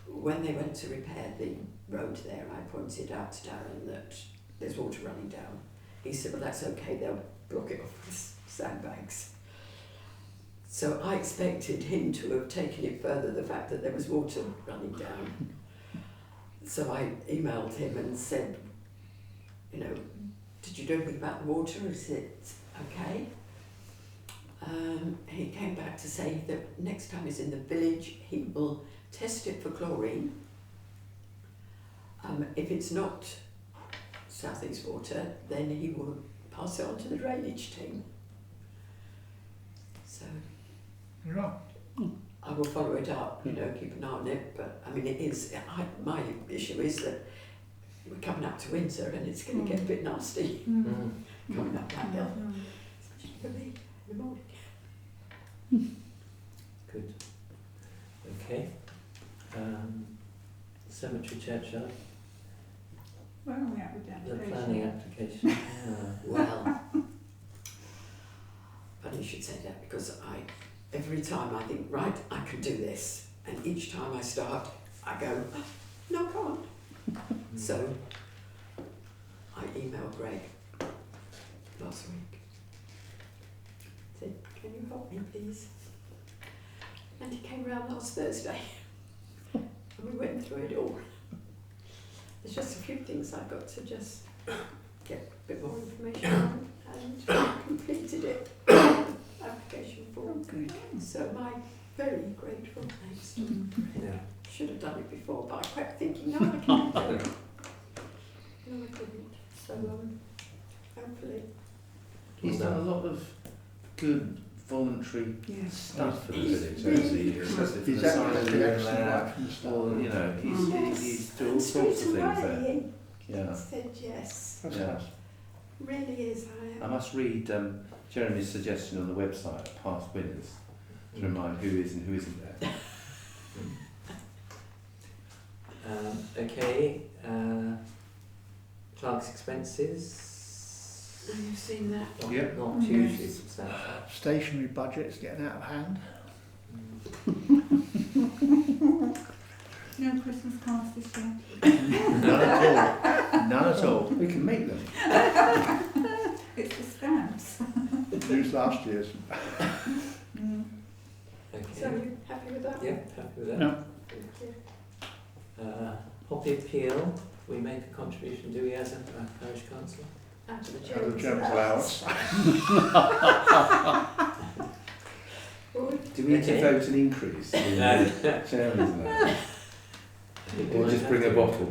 when they went to repair the road there, I pointed out to Darren that there's water running down. He said, well, that's okay, they'll block it off with sandbags. So I expected him to have taken it further, the fact that there was water running down. So I emailed him and said, did you do anything about the water? Is it okay? He came back to say that next time he's in the village, he will test it for chlorine. If it's not southeast water, then he will pass it on to the drainage team. So Right. I will follow it up, you know, keep an eye on it, but I mean it is, my issue is that we're coming up to winter and it's going to get a bit nasty coming up that hill, especially for me in the morning. Good. Okay. Cemetery churchyard, Where are we at with the the application? planning application. Yeah. Well, funny you should say that because every time I think, right, I can do this, and each time I start, I go, oh, no, I can't. So I emailed Greg last week. Said, can you help me please? And he came round last Thursday and we went through it all. There's just a few things I've got to just get a bit more information on and completed it. Application form. Good. So my very grateful thanks to him. Yeah. Should have done it before, but I kept thinking, no, I can't do it. No, I couldn't. So hopefully. He's done a lot of good voluntary Yes. stuff for the village over the years. Especially for He's the science actually and excellent lab. right from the start. Well, you know, he's doing all And sorts of straight things away there. he Yeah. said yes. That's Yeah. nice. Really is. I must read Jeremy's suggestion on the website of past winners to remind who is and who isn't there. Okay. Clerk's expenses. Have you seen that? Not, Yeah. not hugely substantial. Stationary budget's getting out of hand. No Christmas cards this year. None at all. None at all. We can make them. It's the stamps. Used last year's. Okay. So you happy with that? Yeah, happy with that. Yeah. Thank you. Poppy appeal. We make a contribution, do we, as a parish council? Out of the Out of the chairman's chairman's allowance. Do we need to Okay. vote an increase in the chairman's allowance? Or just bring a bottle?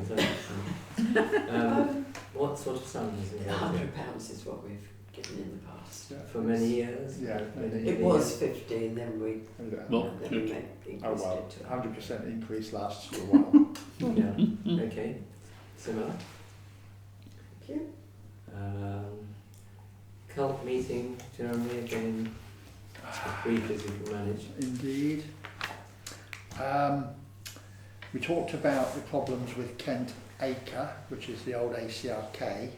What sort of sum is it? £100 is what we've given in the past. For many years? Yeah. It was 50 and then we, Well, and then we good. increased Oh well, it to 100% increase lasts for a while. Yeah, okay. Similar. Thank you. Cult meeting, Jeremy, again, as brief as you can manage. Indeed. We talked about the problems with Kent Acre, which is the old ACRK,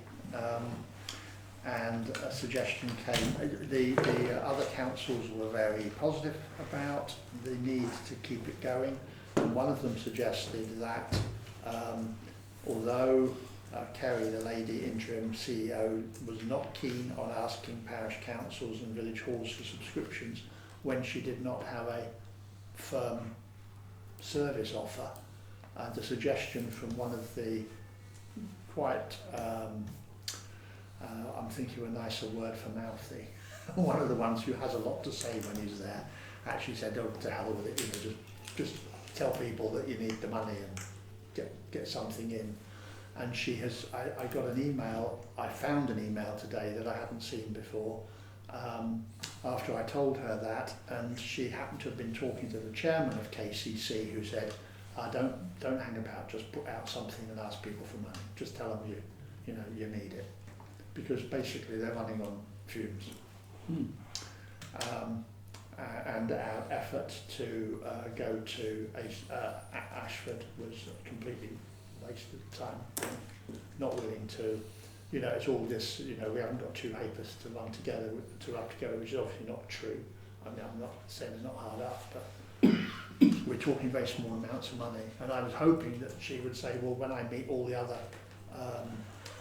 and a suggestion came. The other councils were very positive about the need to keep it going, and one of them suggested that although Kerry, the lady interim CEO, was not keen on asking parish councils and village halls for subscriptions when she did not have a firm service offer. The suggestion from one of the quite, I'm thinking of a nicer word for mouthy, one of the ones who has a lot to say when he's there, actually said, oh, to hell with it, you know, just tell people that you need the money and get something in. And she has, I got an email, I found an email today that I hadn't seen before, after I told her that, and she happened to have been talking to the chairman of KCC, who said, don't hang about, just put out something and ask people for money. Just tell them you need it. Because basically they're running on fumes. And our effort to go to Ashford was completely wasted time. Not willing to, it's all this, we haven't got two papers to run together, which is obviously not true. I mean, I'm not saying it's not hard up, but we're talking very small amounts of money. And I was hoping that she would say, well, when I meet all the other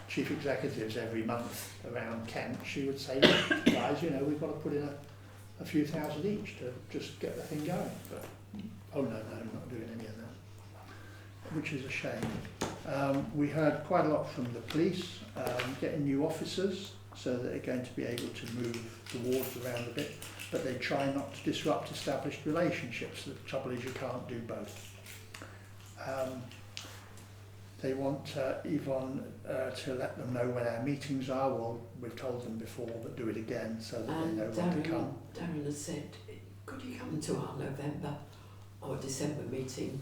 chief executives every month around Kent, she would say, guys, we've got to put in a few thousand each to just get the thing going. But, oh no, I'm not doing any of that, which is a shame. We heard quite a lot from the police, getting new officers so that they're going to be able to move the wards around a bit, but they try not to disrupt established relationships. The trouble is you can't do both. They want Yvonne to let them know when our meetings are. Well, we've told them before, but do it again so that they know when to come. Darren has said, could he come to our November or December meeting?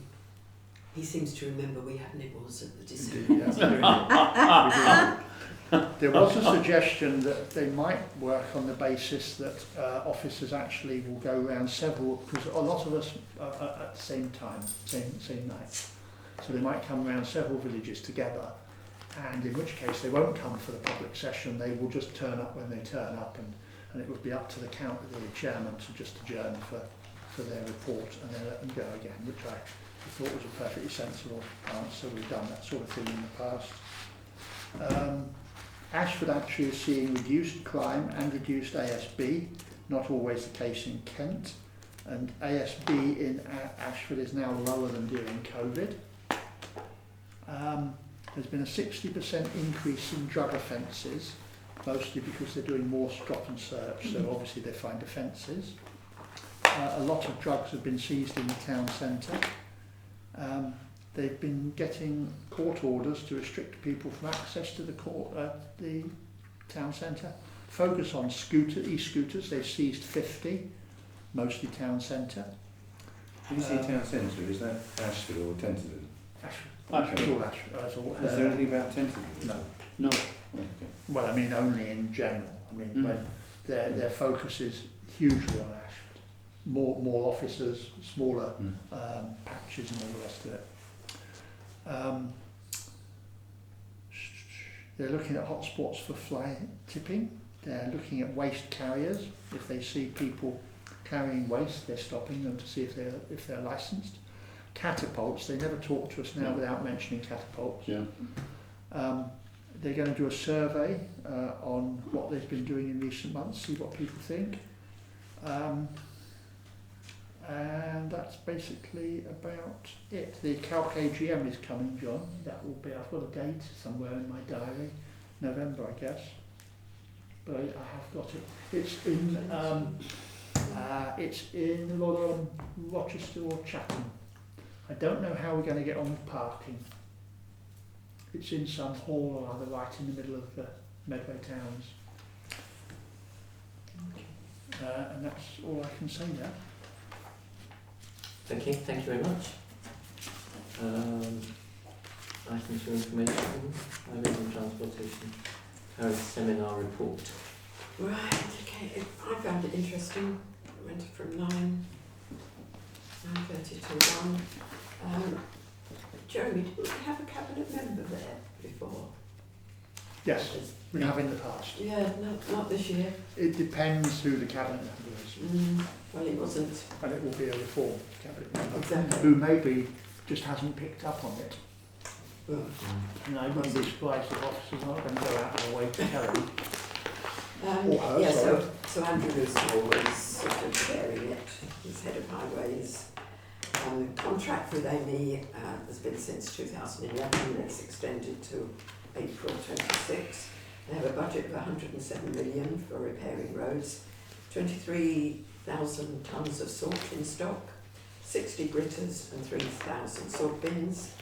He seems to remember we had nibbles at the December Indeed, yeah. We do. There was a suggestion that they might work on the basis that officers actually will go around several, because a lot of us are at the same time, same night. So they might come around several villages together, and in which case they won't come for the public session, they will just turn up when they turn up, and it would be up to the chairman to just adjourn for their report and then let them go again, which I thought was a perfectly sensible answer. We've done that sort of thing in the past. Ashford actually is seeing reduced crime and reduced ASB, not always the case in Kent, and ASB in Ashford is now lower than during COVID. There's been a 60% increase in drug offences, mostly because they're doing more stop and search, so obviously they find offences. A lot of drugs have been seized in the town centre. They've been getting court orders to restrict people from access to the town centre. Focus on e-scooters, they've seized 50, mostly town centre. When you say town centre, is that Ashford or Tenterden? Ashford. Okay. All Ashford. Is there anything about Tenterden? No. Okay. Well, I mean, only in general. I mean, when their focus is hugely on Ashford. More officers, smaller patches and all the rest of it. They're looking at hotspots for fly tipping. They're looking at waste carriers. If they see people carrying waste, they're stopping them to see if they're licensed. Catapults, they never talk to us now without mentioning catapults. Yeah. They're going to do a survey on what they've been doing in recent months, see what people think. And that's basically about it. The Calc AGM is coming, John. That will be, I've got a date somewhere in my diary, November, I guess. But I have got it. It's in Rochester or Chatham. I don't know how we're going to get on with parking. It's in some hall or other right in the middle of the Medway Towns. And that's all I can say now. Okay, thank you very much. Items for information, highways and transportation, Parish seminar report. Right, okay, I found it interesting. I went from 9:30 to 1. Jeremy, didn't we have a cabinet member there before? Yes, we have in the past. Yeah, not this year. It depends who the cabinet member is. Well, it wasn't. And it will be a reformed cabinet member Exactly. who maybe just hasn't picked up on it. Well, And I wouldn't be surprised if officers aren't going to go out of their way to tell him. Or her, yeah, sorry. so Andrew Lewsmore was sort of chairing it. He's head of highways. The contract with Amy has been since 2011 and it's extended to April 26. They have a budget of 107 million for repairing roads, 23,000 tonnes of salt in stock, 60 gritters and 3,000 salt bins.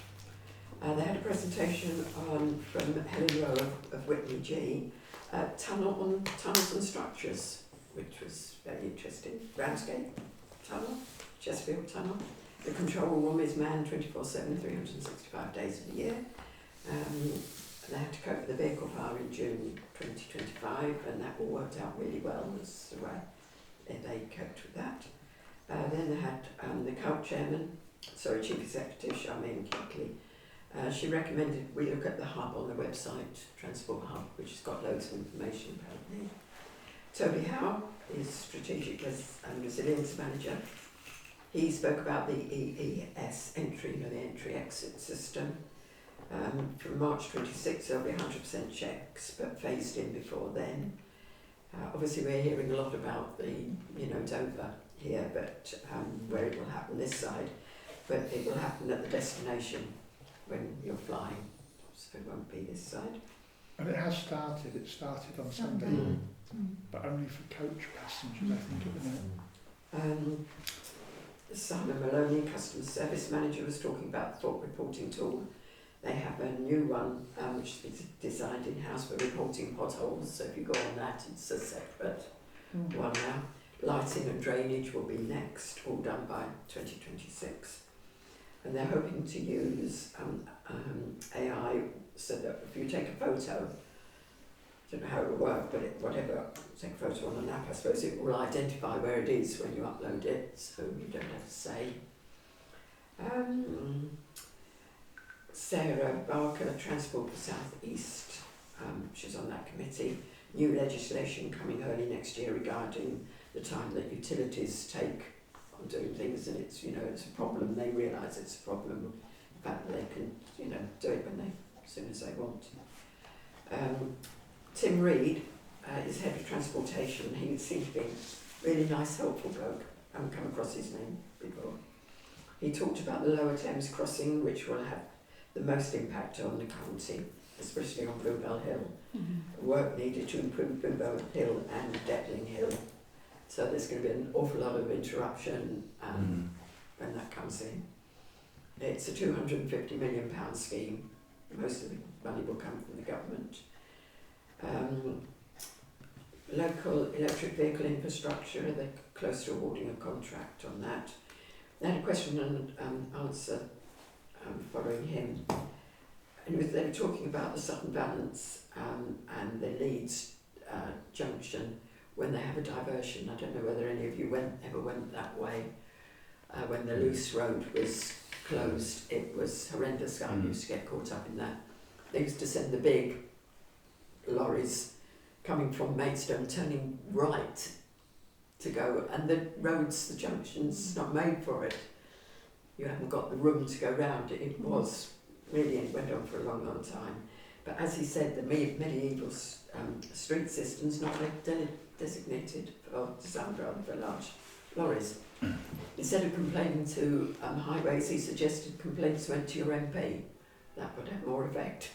They had a presentation from Helen Rowe of Whitney G, tunnels and structures, which was very interesting. Ramsgate Tunnel, Chesterfield Tunnel. The control room is manned 24/7, 365 days of the year. They had to cope with the vehicle fire in June 2025, and that all worked out really well as the way they coped with that. Then they had the Chief Executive, Charmaine Kickley. She recommended we look at the hub on the website, Transport Hub, which has got loads of information apparently. Toby Howe is Strategic Resilience Manager. He spoke about the EES entry, the entry-exit system. From March 26 there'll be 100% checks, but phased in before then. Obviously we're hearing a lot about the, Dover here, but where it will happen this side, but it will happen at the destination when you're flying, so it won't be this side. And it has started. It started on Sunday, but only for coach passengers, I think, at the minute. Simon Maloney, Customer Service Manager, was talking about the fault reporting tool. They have a new one which is designed in-house for reporting potholes, so if you go on that, it's a separate one now. lighting and drainage will be next, all done by 2026. And they're hoping to use AI so that if you take a photo, I don't know how it will work, but whatever, take a photo on an app, I suppose it will identify where it is when you upload it, so you don't have to say. Sarah Barker, Transport for South East, she's on that committee. New legislation coming early next year regarding the time that utilities take on doing things, and it's, it's a problem. They realise it's a problem. In fact, they can, do it as soon as they want. Tim Reed is head of transportation. He seems to be a really nice, helpful bloke. I haven't come across his name before. He talked about the Lower Thames crossing, which will have the most impact on the county, especially on Bluebell Hill. Mm-hmm. Work needed to improve Bluebell Hill and Detling Hill. So there's going to be an awful lot of interruption when that comes in. It's a £250 million scheme. Most of the money will come from the government. Local electric vehicle infrastructure, they're close to awarding a contract on that. They had a question and answer following him. And they were talking about the Sutton Valence and the Leeds junction when they have a diversion. I don't know whether any of you ever went that way. When the loose road was closed, it was horrendous. I used to get caught up in that. They used to send the big lorries coming from Maidstone turning right to go, and the roads, the junction's not made for it. You haven't got the room to go round. It was really, it went on for a long, long time. But as he said, the medieval street system's not designated for designed rather for large lorries. Instead of complaining to highways, he suggested complaints went to your MP. That would have more effect.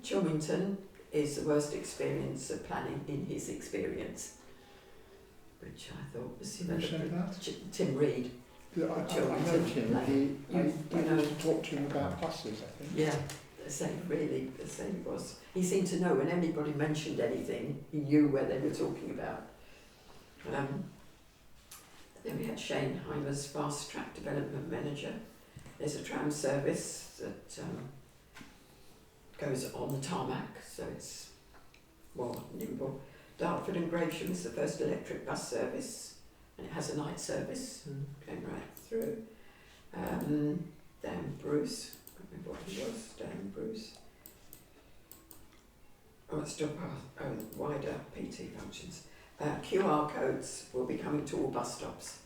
Chilmington is the worst experience of planning in his experience, which I thought was Tim Reed. I know Tim. I used to talk to him about buses, I think. Yeah, the same was. He seemed to know when anybody mentioned anything, he knew where they were talking about. Then we had Shane Heimer's Fast Track Development Manager. There's a tram service that goes on the tarmac, so it's more nimble. Dartford and Gravesham is the first electric bus service, and it has a night service, came right through. Dan Bruce, I can't remember what he was, Dan Bruce. It's still wider PT functions. QR codes will be coming to all bus stops.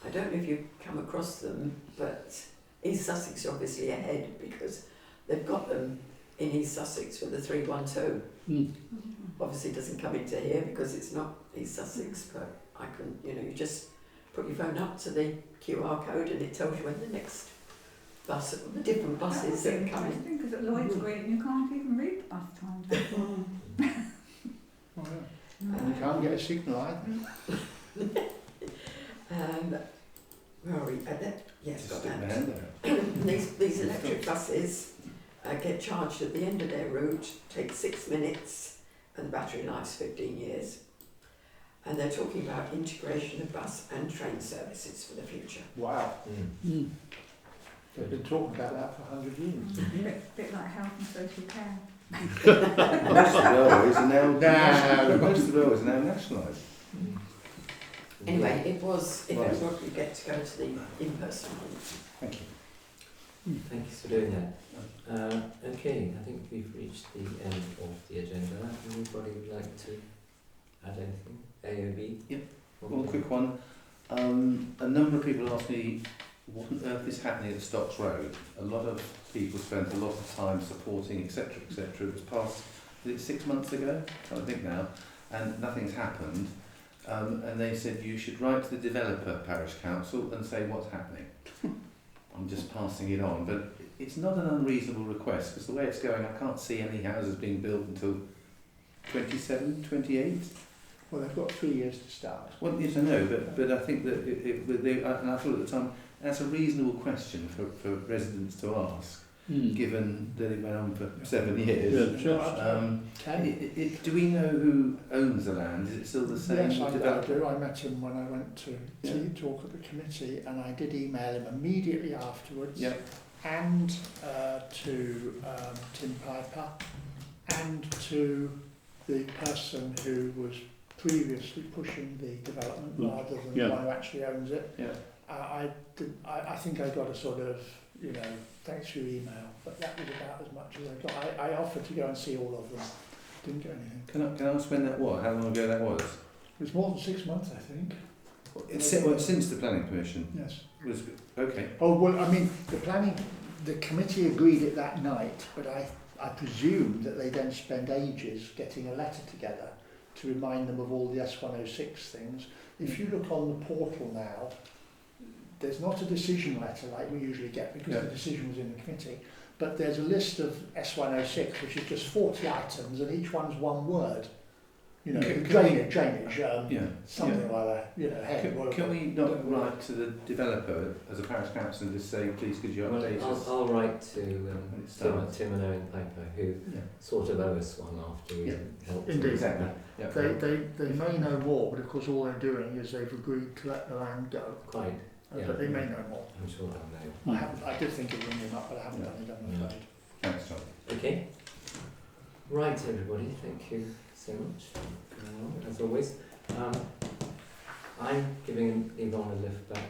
I don't know if you've come across them, but East Sussex are obviously ahead because they've got them in East Sussex for the 312. Obviously it doesn't come into here because it's not East Sussex, but I can, you just put your phone up to the QR code and it tells you when the next bus, the different buses that are coming. Because at Lloyd's Green you can't even read the bus times. Oh, yeah. And you can't get a signal either. Where are we? Yes, got that. These electric buses get charged at the end of their route, take 6 minutes, and the battery life's 15 years. And they're talking about integration of bus and train services for the future. Wow. They've been talking about that for 100 years. Bit like health and social care. Most of the railways are now nationalised. Anyway, it was what you get to go to the in-person one. Thank you. Thanks for doing that. Okay, I think we've reached the end of the agenda. Anybody would like to add anything? AOB? Yep. One quick one. A number of people asked me what on earth is happening at Stocks Road. A lot of people spent a lot of time supporting, etc., etc. It was passed, was it 6 months ago? I think now, and nothing's happened. And they said you should write to the developer parish council and say what's happening. I'm just passing it on, but it's not an unreasonable request because the way it's going, I can't see any houses being built until 27, 28. Well, they've got 3 years to start. Well, yes, I know, but I think that and I thought at the time that's a reasonable question for residents to ask. given that it went on for 7 years. Yeah, sure. Do we know who owns the land? Is it still the same Yes, I developer? do. I met him when I went to talk at the committee, and I did email him immediately afterwards, Yeah. and to Tim Piper, and to the person who was previously pushing the development rather than the one who actually owns it. Yeah. I think I got a sort of, thanks for your email, but that was about as much as I got. I offered to go and see all of them, didn't get anything. Can I ask when that was? How long ago that was? It was more than 6 months, I think. Since the planning permission Yes. was okay. Oh, well, I mean, the committee agreed it that night, but I presume that they then spend ages getting a letter together to remind them of all the S106 things. If you look on the portal now, there's not a decision letter like we usually get because the decision was in the committee, but there's a list of S106 which is just 40 items and each one's one word. Drainage, something like that. Can we not write to the developer as a parish council and just say, please could you update us? I'll write to Tim and Owen Piper, who sort of owe us one after we helped. Indeed. Exactly. They may know more, but of course all they're doing is they've agreed to let the land go. Quite. But they may know more. I'm sure they'll know. I did think of ringing them up, but I haven't done it, I'm afraid. Thanks, Tom. Okay. Right, everybody, thank you so much. As always. I'm giving Yvonne a lift back